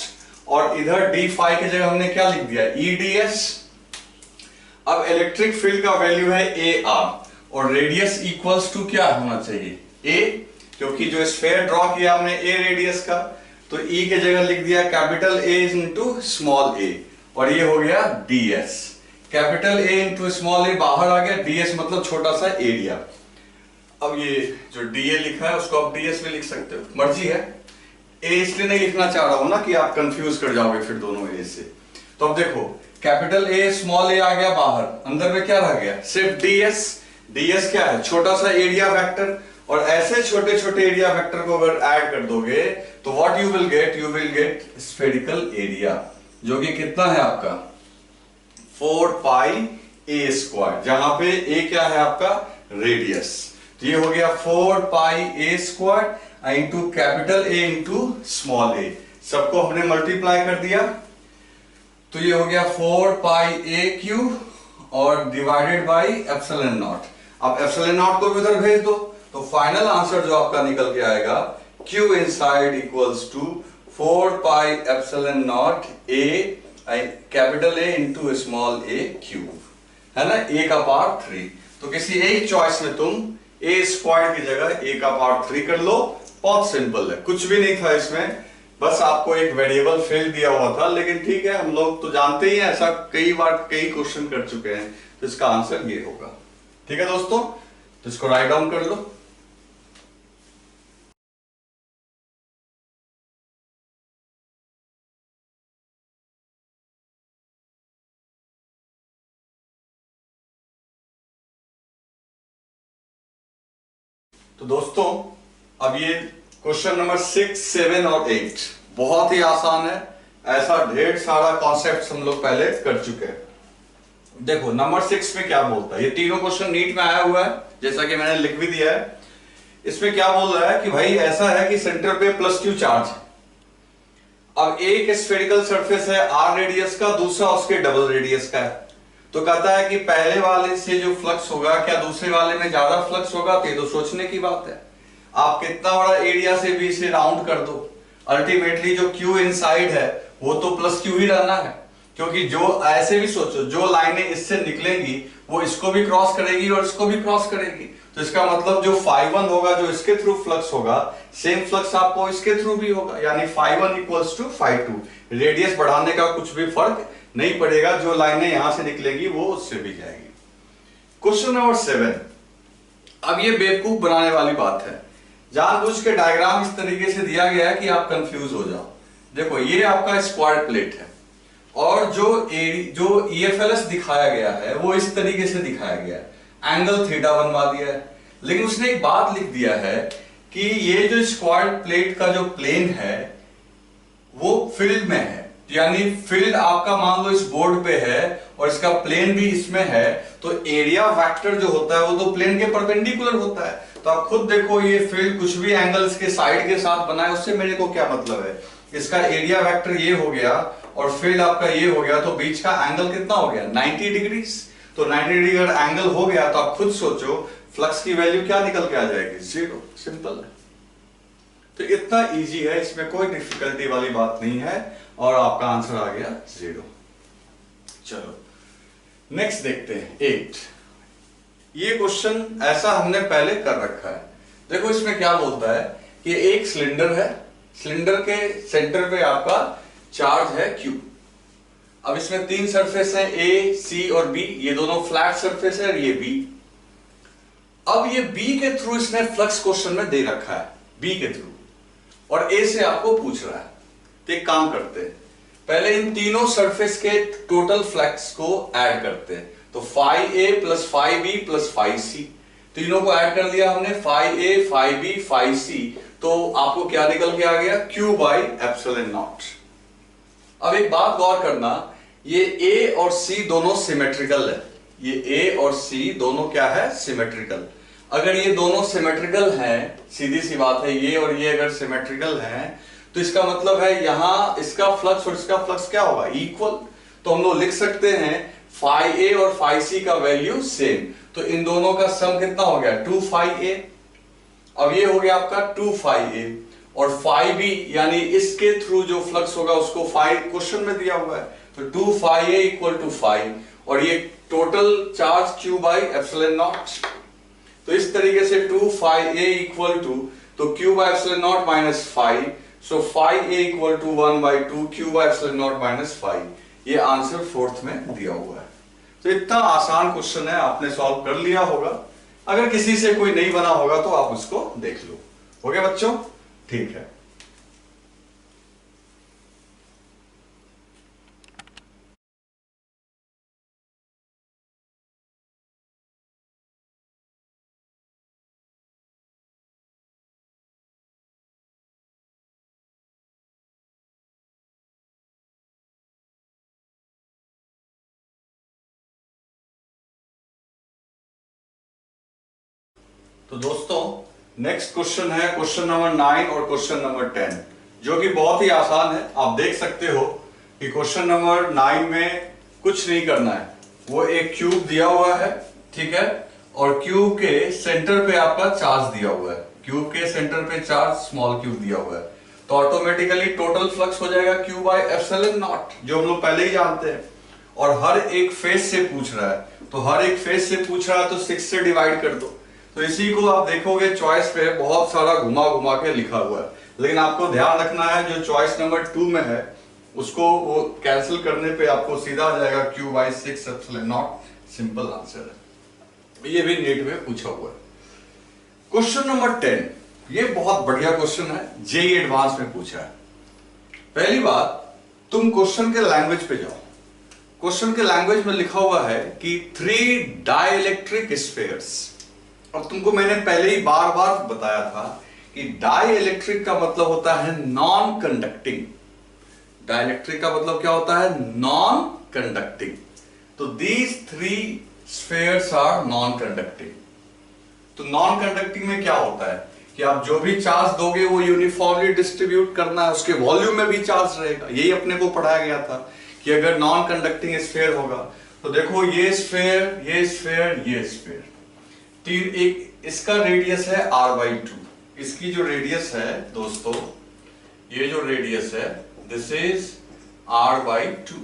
S1: और इधर d∅ की जगह हमने क्या लिख दिया, E.ds। अब इलेक्ट्रिक फील्ड का वैल्यू है AR, और रेडियस इक्वल्स टू क्या होना चाहिए, A, क्योंकि जो स्फीयर ड्रॉ किया हमने A रेडियस का, तो E के जगह लिख दिया capital A into small a, और ये हो गया ds। Capital A into small a बाहर आ गया, ds मतलब छोटा सा एरिया। अब ये जो डीए लिखा है उसको आप डीएस भी लिख सकते हो, मर्जी है। ए इसलिए नहीं लिखना चाह रहा हूं ना कि आप कंफ्यूज कर जाओगे फिर दोनों ए से। तो अब देखो कैपिटल ए स्मॉल ए आ गया बाहर, अंदर में क्या रह गया, सिर्फ डीएस। डीएस क्या है, छोटा सा एरिया वेक्टर। और ऐसे छोटे छोटे एरिया वेक्टर को अगर ऐड कर दोगे तो what you will get spherical area, जो कि कितना है आपका 4 पाई ए स्क्वायर, जहां पे ए क्या है आपका रेडियस। तो ये हो गया 4 pi a square into capital A into small a, सबको हमने मल्टीप्लाई कर दिया तो ये हो गया 4 पाई ए क्यूब और डिवाइडेड बाई एप्सिलॉन नॉट। अब एप्सिलॉन नॉट को भी उधर भेज दो तो फाइनल आंसर जो आपका निकल के आएगा Q inside equals to 4 pi epsilon naught A capital A into small A cube, है ना, a का पावर 3। तो किसी एक चॉइस में तुम a स्क्वायर की जगह a का पावर 3 कर लो, बहुत सिंपल है, कुछ भी नहीं था इसमें, बस आपको एक वेरिएबल फील्ड दिया हुआ था। लेकिन ठीक है, हम लोग तो जानते ही हैं, ऐसा कई बार कई क्वेश्चन कर चुके हैं, तो इसका आंसर ये होगा। ठीक है दोस्तों, तो इसको राइट डाउन कर लो। तो दोस्तों अब ये क्वेश्चन नंबर 6, 7 और 8 बहुत ही आसान है, ऐसा ढेर सारा कॉन्सेप्ट हम लोग पहले कर चुके हैं। देखो नंबर 6 में क्या बोलता है, ये तीनों क्वेश्चन नीट में आया हुआ है, जैसा कि मैंने लिख भी दिया है। इसमें क्या बोल रहा है कि भाई ऐसा है कि सेंटर पे +Q चार्ज है। अब एक स्फेरिकल सरफेस है r रेडियस का, दूसरा उसके डबल रेडियस का है। तो कहता है कि पहले वाले से जो फ्लक्स होगा क्या दूसरे वाले में ज्यादा फ्लक्स होगा, तो ये तो सोचने की बात है। आप कितना बड़ा एरिया से भी इसे राउंड कर दो, अल्टीमेटली जो Q इनसाइड है वो तो +Q ही रहना है, क्योंकि जो ऐसे भी सोचो जो लाइनें इससे निकलेंगी वो इसको भी क्रॉस करेगी और इसको भी क्रॉस करेगी। तो इसका मतलब जो φ1 होगा, जो इसके थ्रू फ्लक्स होगा, सेम फ्लक्स आपको इसके थ्रू भी होगा, यानी φ1 इक्वल्स टू φ2। रेडियस बढ़ाने का कुछ भी फर्क नहीं पड़ेगा, जो लाइनें यहां से निकलेगी वो उससे भी जाएगी। क्वेश्चन नंबर 7, अब ये बेवकूफ बनाने वाली बात है, जानबूझ के डायग्राम इस तरीके से दिया गया है कि आप कंफ्यूज हो जाओ। देखो ये आपका स्क्वायर प्लेट है और जो EFLS दिखाया गया है वो इस तरीके से दिखाया गया है, एंगल थीटा बनवा दिया है। लेकिन उसने एक बात लिख दिया है कि ये जो स्क्वायर प्लेट का जो प्लेन है वो फील्ड में है, यानी फील्ड आपका मान लो इस बोर्ड पे है और इसका प्लेन भी इसमें है, तो एरिया वेक्टर जो होता है वो तो प्लेन के परपेंडिकुलर होता है। तो आप खुद देखो ये फील्ड कुछ भी एंगल्स के साइड के साथ बना है, उससे मेरे को क्या मतलब है, इसका एरिया वेक्टर ये हो गया और फील्ड आपका ये हो गया, तो बीच का एंगल कितना हो गया 90 डिग्री। तो 90 डिग्री अगर एंगल हो गया तो आप खुद सोचो फ्लक्स की वैल्यू क्या निकल के आ जाएगी, 0। सिंपल है, तो इतना इजी है, इसमें कोई डिफिकल्टी वाली बात नहीं है और आपका आंसर आ गया 0। चलो नेक्स्ट देखते हैं 8। ये क्वेश्चन ऐसा हमने पहले कर रखा है। देखो इसमें क्या बोलता है कि एक सिलेंडर है, सिलेंडर के सेंटर पे आपका चार्ज है Q। अब इसमें 3 सरफेस हैं A, C और B, ये दोनों फ्लैट सरफेस है और ये B। अब ये B के थ्रू इसने फ्लक्स क्वेश्चन में दे रखा है, B के थ्रू, और A से आपको पूछ रहा है। तो एक काम करते हैं, पहले इन तीनों सरफेस के टोटल फ्लक्स को ऐड करते हैं। तो φA plus φB plus φC, तीनों को ऐड कर लिया हमने, φA φB φC, तो आपको क्या निकल के आ गया Q बाई एप्सिलॉन नॉट। अब एक बात गौर करना, ये A और C दोनों सिमेट्रिकल है, ये A और C दोनों क्या है सिमेट्रिकल। अगर ये दोनों सिमेट्रिकल हैं, सीधी सी बात है, ये और ये अगर सिमेट्रिकल हैं तो इसका मतलब है यहां इसका फ्लक्स और इसका फ्लक्स क्या होगा इक्वल। तो हम लोग लिख सकते हैं φA और φC का वैल्यू सेम, तो इन दोनों का सम कितना हो गया 2φA। अब ये हो गया आपका 2φA और φB यानी इसके थ्रू जो फ्लक्स होगा उसको क्वेश्चन में दिया हुआ है, तो 2φA इक्वल टू और ये total charge Q by epsilon naught. तो इस तरीके से 2φA इक्वल टू, तो Q by epsilon naught minus so φA equal to 1/2 Q by epsilon naught minus ये आंसर 4th में दिया हुआ है। तो इतना आसान क्वेश्चन है, आपने सॉल्व कर लिया होगा। अगर किसी से कोई नहीं बना होगा तो आप उसको देख लो। हो गया बच्चों? ठीक है। तो दोस्तों नेक्स्ट क्वेश्चन है क्वेश्चन नंबर 9 और क्वेश्चन नंबर 10, जो कि बहुत ही आसान है। आप देख सकते हो कि क्वेश्चन नंबर 9 में कुछ नहीं करना है, वो एक क्यूब दिया हुआ है, ठीक है, और क्यूब के सेंटर पे आपका चार्ज दिया हुआ है, क्यूब के सेंटर पे चार्ज स्मॉल क्यूब दिया हुआ है, तो ऑटोमेटिकली टोटल फ्लक्स हो जाएगा Q बाय एप्सिलॉन नॉट, जो हम लोग पहले ही जानते हैं। और हर एक फेज से पूछ रहा है, तो हर एक फेज से पूछ रहा है तो 6 से डिवाइड कर दो। तो इसी को आप देखोगे चॉइस पे बहुत सारा घुमा घुमा के लिखा हुआ है, लेकिन आपको ध्यान रखना है जो चॉइस नंबर 2 में है उसको वो कैंसिल करने पे आपको सीधा आ जाएगा Q by 6 epsilon naught. Simple answer है, ये भी नीट में पूछा हुआ है। क्वेश्चन नंबर 10, ये बहुत बढ़िया क्वेश्चन है, जेईई एडवांस में पूछा है। पहली बात, तुम क्वेश्चन के लैंग्वेज पे जाओ। क्वेश्चन के लैंग्वेज में लिखा हुआ है कि 3 डाइइलेक्ट्रिक स्फीयर्स, और तुमको मैंने पहले ही बार बार बताया था कि डाइइलेक्ट्रिक का मतलब होता है नॉन कंडक्टिंग। डाइइलेक्ट्रिक का मतलब क्या होता है? Non conducting. तो these 3 spheres are non conducting. तो नॉन कंडक्टिंग में क्या होता है कि आप जो भी चार्ज दोगे वो यूनिफॉर्मली डिस्ट्रीब्यूट करना है, उसके वॉल्यूम में भी चार्ज रहेगा। यही अपने को पढ़ाया गया था कि अगर नॉन कंडक्टिंग स्फीयर होगा तो देखो ये स्फीयर, ये स्फीयर, ये स्फीयर, एक इसका रेडियस है r/2, इसकी जो रेडियस है दोस्तों, ये जो रेडियस है दिस इज r/2,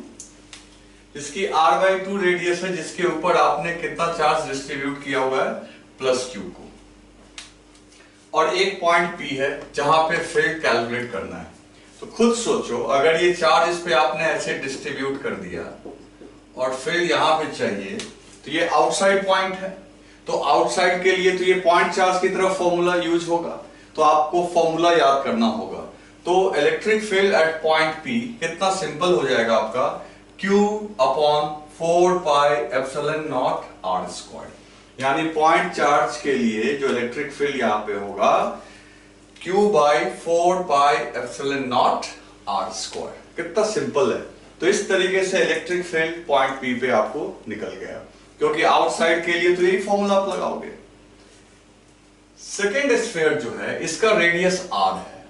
S1: इसकी r/2 रेडियस है, जिसके ऊपर आपने कितना चार्ज डिस्ट्रीब्यूट किया हुआ है? +q को। और एक पॉइंट P है जहां पे फील्ड कैलकुलेट करना है। तो खुद सोचो, अगर ये चार्ज इस पे आपने ऐसे डिस्ट्रीब्यूट कर दिया और फील्ड यहां पे चाहिए, तो ये आउटसाइड पॉइंट है, तो आउटसाइड के लिए तो ये पॉइंट चार्ज की तरफ फॉर्मूला यूज होगा, तो आपको फॉर्मूला याद करना होगा। तो electric field at point P कितना सिंपल हो जाएगा आपका? Q/4πε0r², यानी पॉइंट चार्ज के लिए जो इलेक्ट्रिक फील्ड यहां पे होगा Q/4πε0r²। कितना सिंपल है। तो इस तरीके से इलेक्ट्रिक फील्ड पॉइंट P पे आपको निकल गया, क्योंकि आउटसाइड के लिए तो यही फॉर्मूला आप लगाओगे। सेकेंड स्फीयर जो है इसका रेडियस r है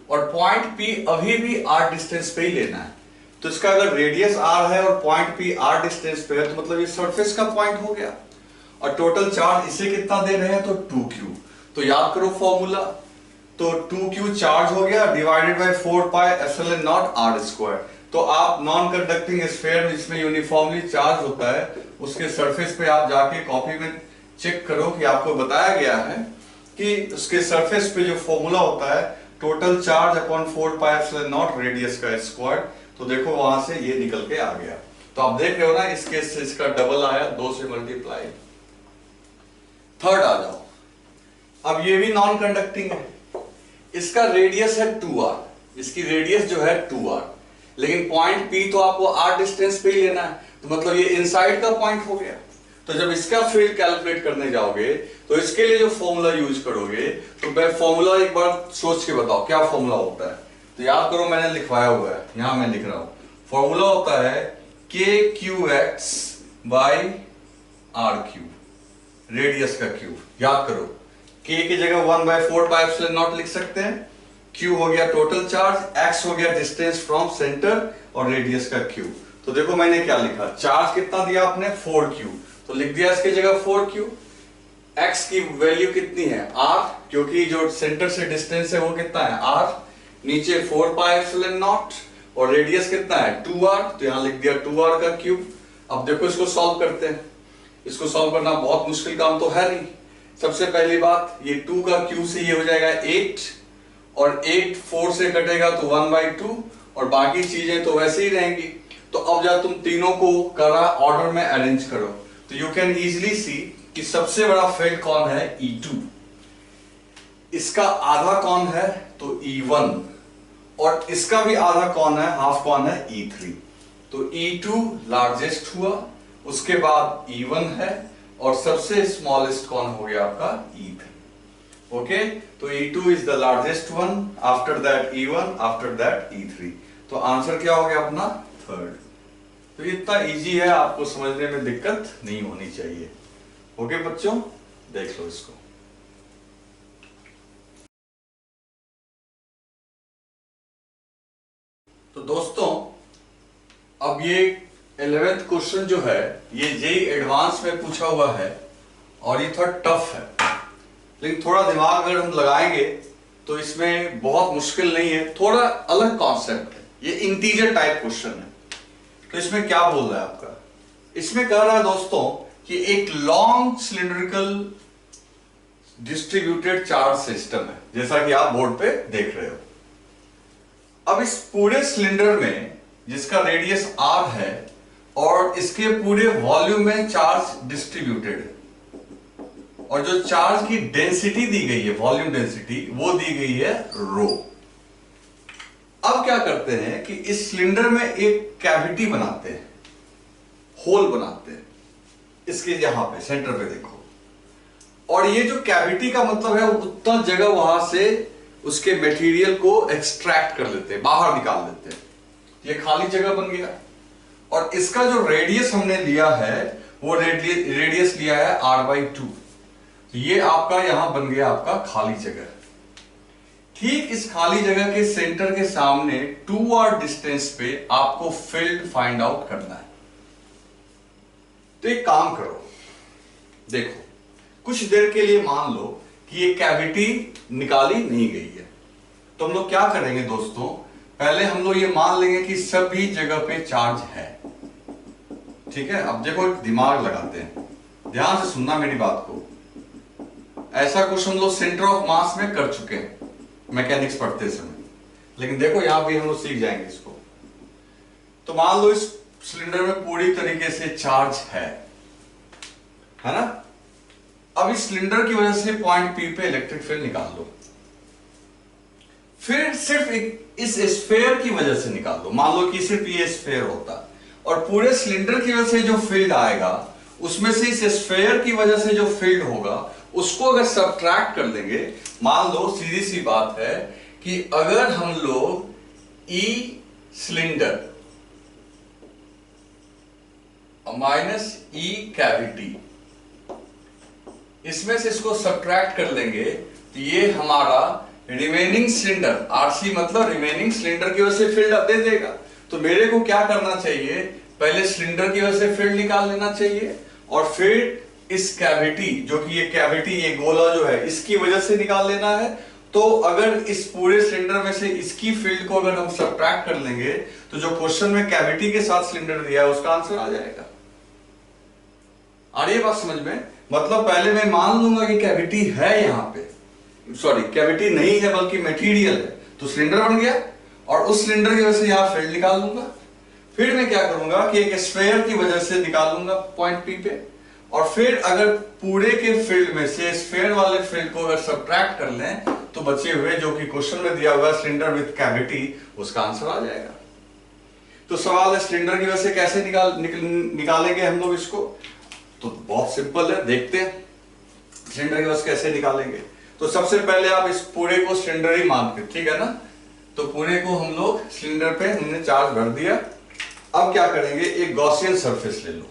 S1: और पॉइंट P अभी भी r डिस्टेंस पे ही लेना है। तो इसका अगर रेडियस r है और पॉइंट P r डिस्टेंस पे है तो मतलब ये सरफेस का पॉइंट हो गया, और टोटल चार्ज इसे कितना दे रहे हैं? तो 2q। तो याद करो फॉर्मूला, तो 2q चार्ज हो गया डिवाइडेड बाय 4πε0r²। तो आप नॉन कंडक्टिंग स्फीयर जिसमें यूनिफॉर्मली चार्ज होता है उसके सरफेस पे आप जाके कॉपी में चेक करो कि आपको बताया गया है कि उसके सरफेस पे जो फॉर्मूला होता है टोटल चार्ज अपॉन 4πε0 रेडियस का स्क्वायर। तो देखो वहां से ये निकल के आ गया। तो आप देख रहे हो ना, इस केस से इसका डबल आया, 2 से मल्टीप्लाई। थर्ड आ जाओ, अब ये भी नॉन कंडक्टिंग है, इसका रेडियस है 2r, इसकी रेडियस जो है 2r, लेकिन पॉइंट P तो आपको r डिस्टेंस पे ही लेना है, तो मतलब ये इनसाइड का पॉइंट हो गया। तो जब इसका फील्ड कैलकुलेट करने जाओगे तो इसके लिए जो फॉर्मूला यूज करोगे, तो मैं फॉर्मूला एक बार सोच के बताओ क्या फॉर्मूला होता है। तो याद करो, मैंने लिखवाया हुआ है, यहां मैं लिख रहा हूं। फॉर्मूला होता है kqx बाई r3, रेडियस का क्यूब। याद करो, k की जगह 1/4πε0 लिख सकते हैं, q हो गया टोटल चार्ज, x हो गया डिस्टेंस फ्रॉम सेंटर, और रेडियस का क्यूब। तो देखो मैंने क्या लिखा, चार्ज कितना दिया आपने? 4q, तो लिख दिया इसकी जगह 4q। x की वैल्यू कितनी है? r, क्योंकि जो सेंटर से डिस्टेंस है वो कितना है? r। नीचे 4πε0, और रेडियस कितना है? 2r, तो यहां लिख दिया 2r का क्यूब। अब देखो इसको सॉल्व करते हैं। इसको सॉल्व करना बहुत मुश्किल काम तो है नहीं। सबसे पहली बात, ये 2 का क्यूब से ये हो जाएगा 8, और 8 4 से कटेगा तो 1/2, और बाकी चीजें तो वैसे ही रहेंगी। तो अब जब तुम तीनों को करा ऑर्डर में अरेंज करो, तो यू कैन इजीली सी कि सबसे बड़ा फील्ड कौन है, E2, इसका आधा कौन है तो E1, और इसका भी आधा कौन है, हाफ कौन है, E3। तो E2 लार्जेस्ट हुआ, उसके बाद E1 है, और सबसे स्मॉलेस्ट कौन हो गया आपका, E3। ओके, तो E2 is the largest one, after that E1, after that E3। तो आंसर क्या हो गया अपना, थर्ड। तो इतना इजी है, आपको समझने में दिक्कत नहीं होनी चाहिए। ओके बच्चों, देख लो इसको। तो दोस्तों, अब ये 11th क्वेश्चन जो है ये जेईई एडवांस में पूछा हुआ है, और ये थोड़ा टफ है, लेकिन थोड़ा दिमाग अगर हम लगाएंगे तो इसमें बहुत मुश्किल नहीं है, थोड़ा अलग कॉन्सेप्ट है। ये इंटीजर टाइप क्वेश्चन है। तो इसमें क्या बोल रहा है आपका, इसमें कह रहा है दोस्तों कि एक long cylindrical distributed charge system है, जैसा कि आप बोर्ड पे देख रहे हो। अब इस पूरे सिलेंडर में जिसका रेडियस r है और इसके पूरे वॉल्यूम में चार्ज डिस्ट्रीब्यूटेड है, और जो चार्ज की डेंसिटी दी गई है, वॉल्यूम डेंसिटी, वो दी गई है रो। अब क्या करते हैं कि इस सिलेंडर में एक कैविटी बनाते हैं, होल बनाते हैं, इसके यहां पे सेंटर पे देखो, और ये जो कैविटी का मतलब है उतना जगह वहां से उसके मटेरियल को एक्सट्रैक्ट कर लेते हैं, बाहर निकाल देते हैं। ये खाली जगह बन गया, और इसका जो रेडियस हमने लिया है वो रेडियस लिया है r/2। तो ये आपका यहां बन गया आपका खाली जगह। ठीक इस खाली जगह के सेंटर के सामने 2r डिस्टेंस पे आपको फील्ड फाइंड आउट करना है। तो एक काम करो, देखो कुछ देर के लिए मान लो कि ये कैविटी निकाली नहीं गई है, तो हम लोग क्या करेंगे दोस्तों, पहले हम लोग ये मान लेंगे कि सभी जगह पे चार्ज है। ठीक है, अब देखो दिमाग लगाते हैं, ध्यान से सुनना मेरी बात को। ऐसा कुछ हम लोग सेंटर ऑफ मास में कर चुके हैं मैकेनिक्स पढ़ते समय, लेकिन देखो यहां भी हम लोग सीख जाएंगे इसको। तो मान लो इस सिलेंडर में पूरी तरीके से चार्ज है ना। अब इस सिलेंडर की वजह से पॉइंट P पे इलेक्ट्रिक फील्ड निकाल लो, फिर सिर्फ इस स्फेयर की वजह से निकाल लो। मान लो कि सिर्फ ये स्फेयर होता, और पूरे सिलेंडर की वजह से जो फील्ड आएगा उसमें से इस स्फेयर की वजह से जो फील्ड होगा उसको अगर सब्ट्रैक्ट कर देंगे, मान लो सीधी सी बात है कि अगर हम लोग E cylinder minus E cavity, इसमें से इसको सब्ट्रैक्ट कर लेंगे, तो ये हमारा रिमेनिंग सिलेंडर, RC मतलब रिमेनिंग सिलेंडर की वजह से फील्ड दे देगा। तो मेरे को क्या करना चाहिए, पहले सिलेंडर की वजह से फील्ड निकाल लेना चाहिए, और फिर इस कैविटी, जो कि ये कैविटी, ये गोला जो है, इसकी वजह से निकाल लेना है। तो अगर इस पूरे सिलेंडर में से इसकी फील्ड को अगर हम सब्ट्रैक्ट कर लेंगे, तो जो क्वेश्चन में कैविटी के साथ सिलेंडर दिया है उसका आंसर आ जाएगा। आ रही है बात समझ में? मतलब पहले मैं मान लूंगा कि कैविटी है यहां पे, सॉरी कैविटी नहीं है बल्कि मटेरियल है, तो सिलेंडर बन गया, और उस सिलेंडर की वजह से यहां फील्ड निकाल लूंगा। फिर मैं क्या करूंगा कि एक स्फीयर की वजह से निकाल लूंगा पॉइंट P पे, और फिर अगर पूरे के फील्ड में से स्फीयर वाले फील्ड को अगर सब्ट्रैक्ट कर लें, तो बचे हुए जो कि क्वेश्चन में दिया हुआ सिलेंडर विद कैविटी, उसका आंसर आ जाएगा। तो सवाल है सिलेंडर की वजह से कैसे निकालेंगे हम लोग इसको, तो बहुत सिंपल है, देखते हैं सिलेंडर की वजह से कैसे निकालेंगे। तो सबसे पहले आप इस पूरे को सिलेंडर ही मान के, ठीक है ना, तो पूरे को हम लोग सिलेंडर पे हमने चार्ज भर दिया। अब क्या करेंगे, एक गॉसियन सरफेस ले लो।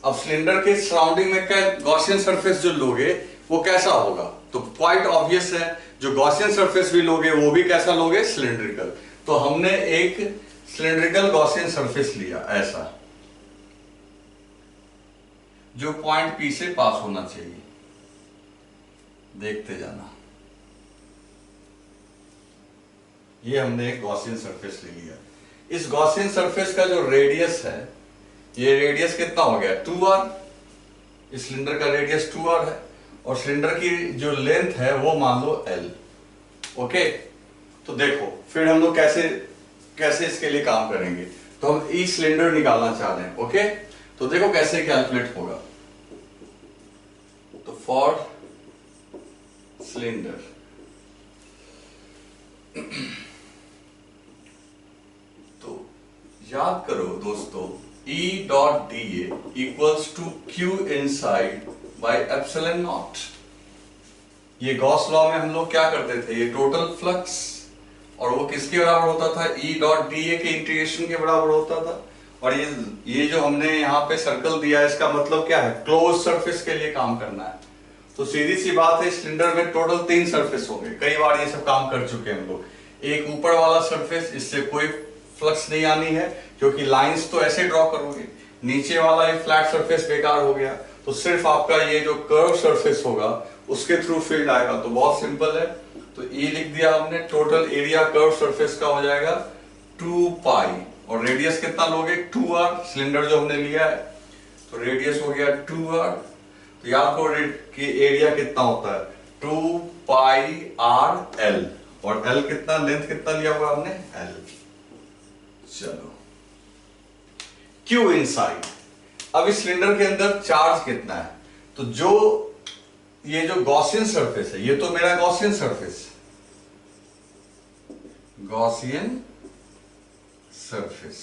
S1: अब सिलेंडर के सराउंडिंग में क्या गॉसियन सरफेस जो लोगे वो कैसा होगा, तो क्वाइट ऑब्वियस है, जो गॉसियन सरफेस भी लोगे वो भी कैसा लोगे, सिलिंड्रिकल। तो हमने एक सिलिंड्रिकल गॉसियन सरफेस लिया ऐसा, जो पॉइंट P से पास होना चाहिए, देखते जाना। ये हमने एक गॉसियन सरफेस ले लिया। इस गॉसियन सरफेस का जो रेडियस है, ये रेडियस कितना हो गया, 2r। इस सिलेंडर का रेडियस 2r है, और सिलेंडर की जो लेंथ है वो मान लो l। ओके, तो देखो फिर हम लोग कैसे इसके लिए काम करेंगे। तो हम ई सिलेंडर निकालना चाह रहे हैं। ओके, तो देखो कैसे कैलकुलेट होगा। फॉर सिलेंडर तो याद करो दोस्तों, E dot D equals to Q inside by epsilon naught. ये गॉस लॉ में हम लोग क्या करते थे, ये टोटल फ्लक्स, और वो किसके बराबर होता था, E डॉट डी के इंटीग्रेशन के बराबर होता था। और ये जो हमने यहाँ पे सर्कल दिया है, इसका मतलब क्या है, क्लोज सरफेस के लिए काम करना है। तो सीधी सी बात है, सिलेंडर में टोटल 3 सरफेस होंगे। कई बार ये सब काम कर चुके हैं हम लोग। एक ऊपर वाला सरफेस, इससे कोई फ्लक्स नहीं आनी है क्योंकि लाइंस तो ऐसे ड्रॉ करोगे। नीचे वाला ये फ्लैट सरफेस बेकार हो गया, तो सिर्फ आपका ये जो कर्व सरफेस होगा उसके थ्रू फील्ड आएगा। तो बहुत सिंपल है, तो E लिख दिया हमने, टोटल एरिया कर्व सरफेस का हो जाएगा 2 पाई, और रेडियस कितना लोगे 2r, सिलेंडर जो हमने लिया है, तो रेडियस हो गया 2r। तो याद करो कि एरिया कितना होता है 2 पाई r l, और l कितना, लेंथ कितना लिया हुआ हमने l। चलो Q इनसाइड, अब इस सिलेंडर के अंदर चार्ज कितना है, तो जो ये जो गॉसियन सरफेस है, ये तो मेरा गॉसियन सरफेस, गॉसियन सरफेस,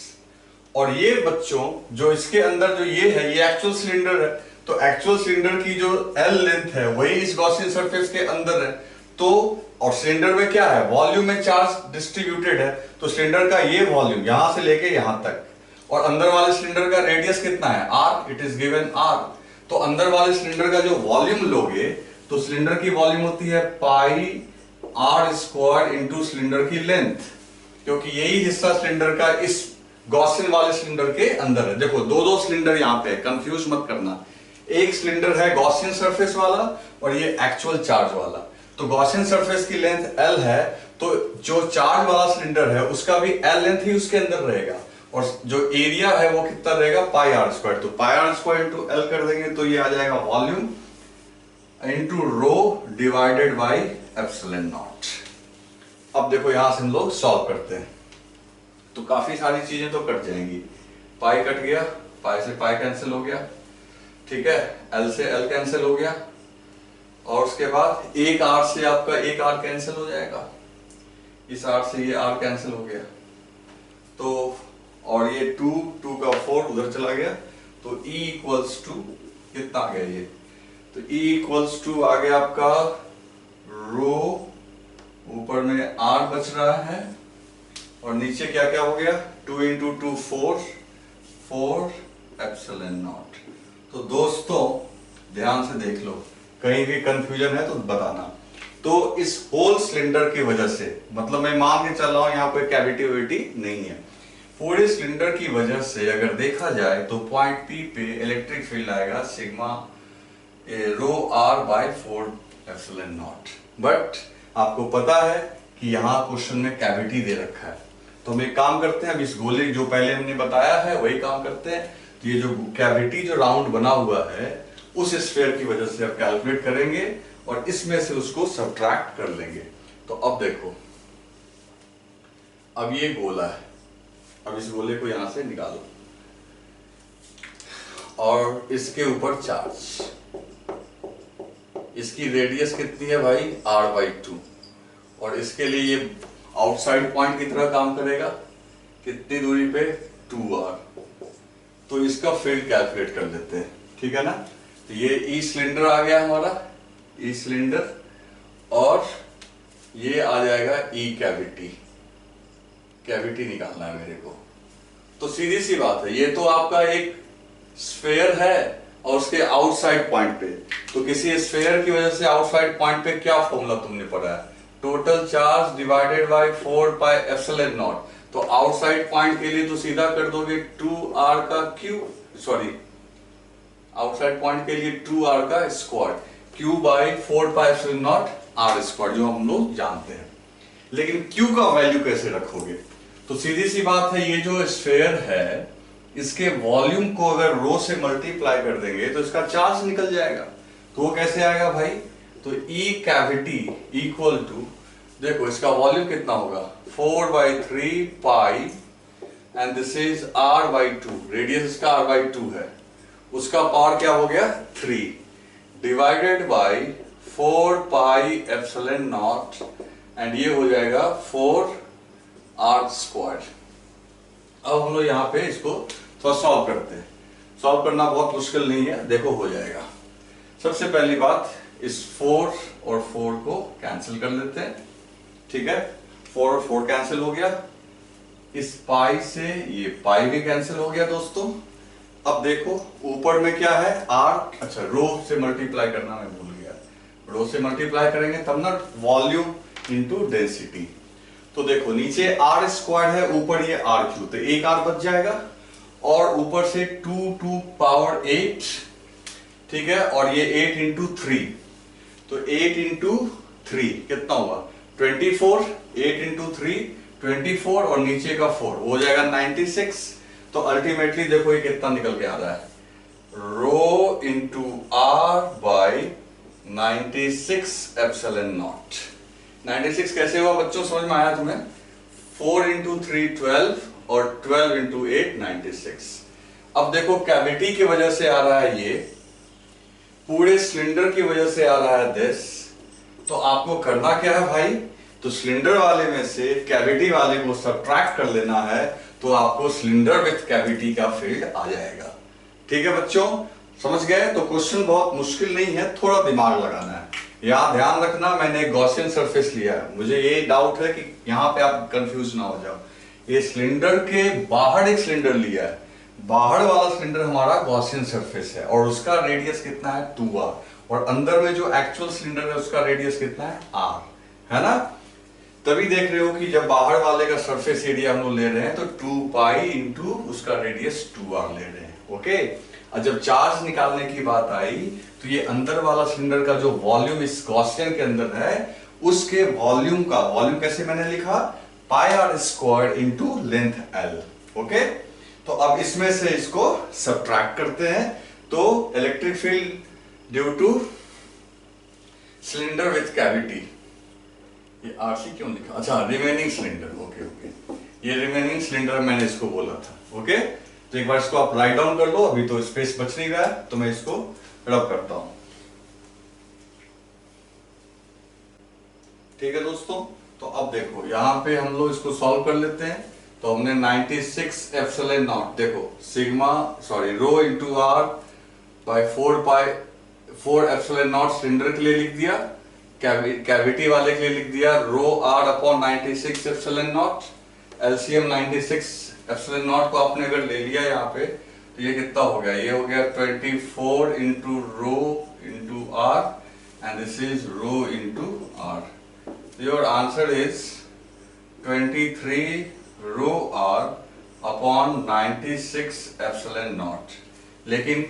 S1: और ये बच्चों जो इसके अंदर जो ये है, ये एक्चुअल सिलेंडर है। तो एक्चुअल सिलेंडर की जो L लेंथ है वही इस गॉसियन सरफेस के अंदर है। तो और सिलेंडर में क्या है, वॉल्यूम में चार्ज डिस्ट्रीब्यूटेड है, तो सिलेंडर का ये वॉल्यूम यहां से लेके यहां तक, और अंदर वाले सिलेंडर का रेडियस कितना है r, it is given r। तो अंदर वाले सिलेंडर का जो वॉल्यूम लोगे, तो सिलेंडर की वॉल्यूम होती है पाई r स्क्वायर इंटू सिलेंडर की लेंथ, क्योंकि यही हिस्सा सिलेंडर का इस गॉसियन वाले सिलेंडर के अंदर है। देखो दो सिलेंडर यहाँ पे, कंफ्यूज मत करना। एक सिलेंडर है गॉसियन सरफेस वाला और ये एक्चुअल चार्ज वाला। तो गॉसियन सरफेस की लेंथ L है, तो जो चार्ज वाला सिलेंडर है उसका भी L लेंथ ही उसके अंदर रहेगा, और जो एरिया है वो कितना रहेगा पाई r स्क्वायर। तो पाई r स्क्वायर इंटू L कर देंगे तो ये आ जाएगा volume into rho divided by epsilon not. अब देखो यहां से हम लोग सॉल्व करते हैं, तो काफी सारी चीजें तो कट जाएंगी। पाई कट गया, पाई से पाई कैंसिल हो गया, ठीक है, L से L कैंसिल हो गया, और उसके बाद एक R से आपका एक R कैंसिल हो जाएगा, इस R से ये R कैंसिल हो गया, तो और ये 2 का 4 उधर चला गया, तो E इक्वल्स टू कितना आ गया ये, तो E इक्वल्स टू आ गया आपका रो, ऊपर में R बच रहा है, और नीचे क्या क्या हो गया 2 इंटू 2 4 एप्सिलॉन नॉट। तो दोस्तों ध्यान से देख लो, कहीं भी कंफ्यूजन है तो बताना। तो इस होल सिलेंडर की वजह से, मतलब मैं मान के चल रहा हूं यहाँ पे कैविटी वेविटी नहीं है, पूरे सिलेंडर की वजह से अगर देखा जाए तो पॉइंट P पे इलेक्ट्रिक फील्ड आएगा sigma rho r by 4 epsilon naught. But आपको पता है कि यहाँ क्वेश्चन में कैविटी दे रखा है, तो हम एक काम करते हैं, अब इस गोले जो पहले हमने बताया है वही काम करते हैं। तो ये जो कैविटी जो राउंड बना हुआ है उस स्फीयर की वजह से अब कैलकुलेट करेंगे और इसमें से उसको सब्ट्रैक्ट कर लेंगे। तो अब देखो, अब ये गोला है, अब इस गोले को यहां से निकालो और इसके ऊपर चार्ज, इसकी रेडियस कितनी है भाई r/2, और इसके लिए ये आउटसाइड पॉइंट की तरह काम करेगा, कितनी दूरी पे 2r। तो इसका फील्ड कैलकुलेट कर लेते हैं, ठीक है ना। तो ये ई सिलेंडर आ गया हमारा, ई सिलेंडर, और ये आ जाएगा ई कैविटी, कैविटी निकालना है मेरे को। तो सीधी सी बात है, ये तो आपका एक स्फीयर है और उसके आउटसाइड पॉइंट पे, तो किसी स्फीयर की वजह से आउटसाइड पॉइंट पे क्या फॉर्मूला तुमने पढ़ा है, total charge divided by 4 pi epsilon naught. तो आउटसाइड पॉइंट के लिए तो सीधा कर दोगे 2r का क्यूब, सॉरी आउटसाइड पॉइंट के लिए 2r का square, q by 4 pi epsilon not r square, जो हम लोग जानते हैं। लेकिन q का वैल्यू कैसे रखोगे, तो सीधी सी बात है, ये जो स्फीयर है इसके वॉल्यूम को अगर रो से मल्टीप्लाई कर देंगे तो इसका चार्ज निकल जाएगा। तो वो कैसे आएगा भाई, तो ई कैविटी इक्वल टू, देखो इसका वॉल्यूम कितना होगा 4/3 pi and this is r/2, radius इसका r/2 है, उसका पावर क्या हो गया 3 divided by 4 pi epsilon not and ये हो जाएगा 4r²। अब हम लोग यहाँ पे इसको थोड़ा सॉल्व करते हैं। सॉल्व करना बहुत मुश्किल नहीं है, देखो हो जाएगा। सबसे पहली बात, इस 4 और 4 को कैंसिल कर लेते हैं, ठीक है। 4 और 4 कैंसिल हो गया, इस पाई से ये पाई भी कैंसिल हो गया दोस्तों। अब देखो ऊपर में क्या है, r, अच्छा रो से मल्टीप्लाई करना मैं भूल गया, रो से मल्टीप्लाई करेंगे तब ना, वॉल्यूम इंटू डेंसिटी। तो देखो नीचे r² है, ऊपर ये r³, तो एक r बच जाएगा और ऊपर से 2 टू पावर 8, ठीक है, और ये 8 इंटू 3, तो 8 इंटू 3 कितना हुआ 24, 8 इंटू 3 24 और नीचे का 4 हो जाएगा 96। तो अल्टीमेटली देखो ये कितना निकल के आ रहा है, rho into r by 96 epsilon not. 96 कैसे हुआ बच्चों, समझ में आया तुम्हें? 4 इंटू 3 12 और 12 इंटू 8 96। अब देखो कैविटी की वजह से आ रहा है ये, पूरे सिलेंडर की वजह से आ रहा है दिस। तो आपको करना क्या है भाई, तो सिलेंडर वाले में से कैविटी वाले को सब्ट्रैक्ट कर लेना है, तो आपको सिलेंडर विथ कैविटी का फील्ड आ जाएगा। ठीक है बच्चों, समझ गए? तो क्वेश्चन बहुत मुश्किल नहीं है, थोड़ा दिमाग लगाना है। यहाँ ध्यान रखना, मैंने गॉसियन सरफेस लिया है, मुझे ये डाउट है कि यहाँ पे आप कंफ्यूज ना हो जाओ। ये सिलेंडर के बाहर एक सिलेंडर लिया है, बाहर वाला सिलेंडर हमारा गॉसियन सरफेस है और उसका रेडियस कितना है 2r, और अंदर में जो एक्चुअल सिलेंडर है उसका रेडियस कितना है r, है ना? तभी देख रहे हो कि जब बाहर वाले का सरफेस एरिया हम लोग ले रहे हैं तो 2 पाई इंटू उसका रेडियस 2r ले रहे हैं, ओके। और जब चार्ज निकालने की बात आई तो ये अंदर वाला सिलेंडर का जो वॉल्यूम इस गॉसियन के अंदर है, उसके वॉल्यूम का वॉल्यूम कैसे मैंने लिखा, पाई r square into length l, okay. तो अब इसमें से इसको सब्ट्रैक्ट करते हैं, तो electric field due two cylinder with cavity, ये आरसी क्यों लिखा, अच्छा रिमेनिंग सिलेंडर, ओके ओके, ये रिमेनिंग सिलेंडर मैंने इसको बोला था, ओके। तो एक बार इसको आप राइट डाउन कर लो, अभी तो स्पेस बच नहीं रहा है तो मैं इसको रब करता हूं। ठीक है दोस्तों, तो अब देखो यहाँ पे हम लोग इसको सॉल्व कर लेते हैं। तो हमने 96 एप्सिलॉन नॉट, देखो sigma sorry rho into r by 4 epsilon naught cylinder के लिए लिख दिया, कैविटी वाले के लिए लिख दिया रो r upon 96 epsilon not. LCM 96 epsilon not को आपने अगर ले लिया यहाँ पे तो ये कितना हो गया, ये हो गया 24 into rho into r and this is rho into r। Your answer is 23 rho r upon 96 epsilon naught. लेकिन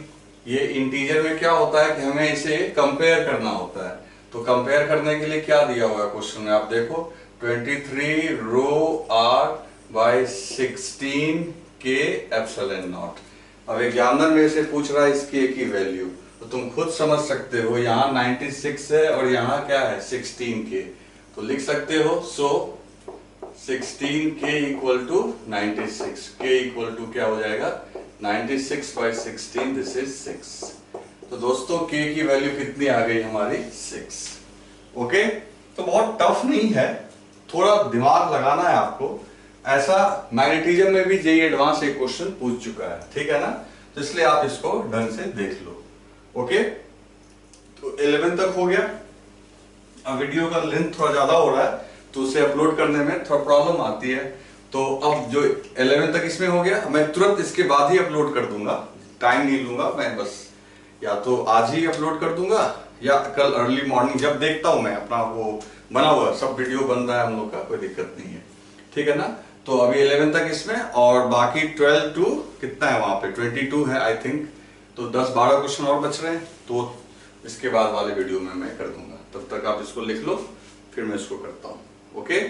S1: ये इंटीजर में क्या होता है कि हमें इसे कंपेयर करना होता है, तो कंपेयर करने के लिए क्या दिया हुआ है क्वेश्चन में, आप देखो 23 रो r बाई 16 के एप्सिलॉन नॉट। अब एग्जामिनर में से पूछ रहा है इसकी एक ही वैल्यू, तो तुम खुद समझ सकते हो, यहाँ 96 है और यहाँ क्या है 16 के, तो लिख सकते हो सो 16 के इक्वल टू 96, के इक्वल टू क्या हो जाएगा 96 बाई 16, दिस इज 6। तो दोस्तों के की वैल्यू कितनी आ गई हमारी 6, ओके। तो बहुत टफ नहीं है, थोड़ा दिमाग लगाना है आपको। ऐसा मैग्नेटिज्म में भी जेईई एडवांस एक क्वेश्चन पूछ चुका है, ठीक है ना, तो इसलिए आप इसको ढंग से देख लो, ओके। तो 11 तक हो गया। अब वीडियो का लेंथ थोड़ा ज्यादा हो रहा है तो उसे अपलोड करने में थोड़ा प्रॉब्लम आती है, तो अब जो 11 तक इसमें हो गया, मैं तुरंत इसके बाद ही अपलोड कर दूंगा, टाइम नहीं लूंगा मैं, बस या तो आज ही अपलोड कर दूंगा या कल अर्ली मॉर्निंग जब देखता हूं मैं अपना वो बना हुआ सब वीडियो बन रहा है हम लोग का, कोई दिक्कत नहीं है, ठीक है ना। तो अभी 11 तक इसमें, और बाकी 12 टू कितना है वहां पे 22 है आई थिंक, तो 10-12 क्वेश्चन और बच रहे हैं, तो इसके बाद वाले वीडियो में मैं कर दूंगा। तब तक आप इसको लिख लो, फिर मैं इसको करता हूँ, ओके।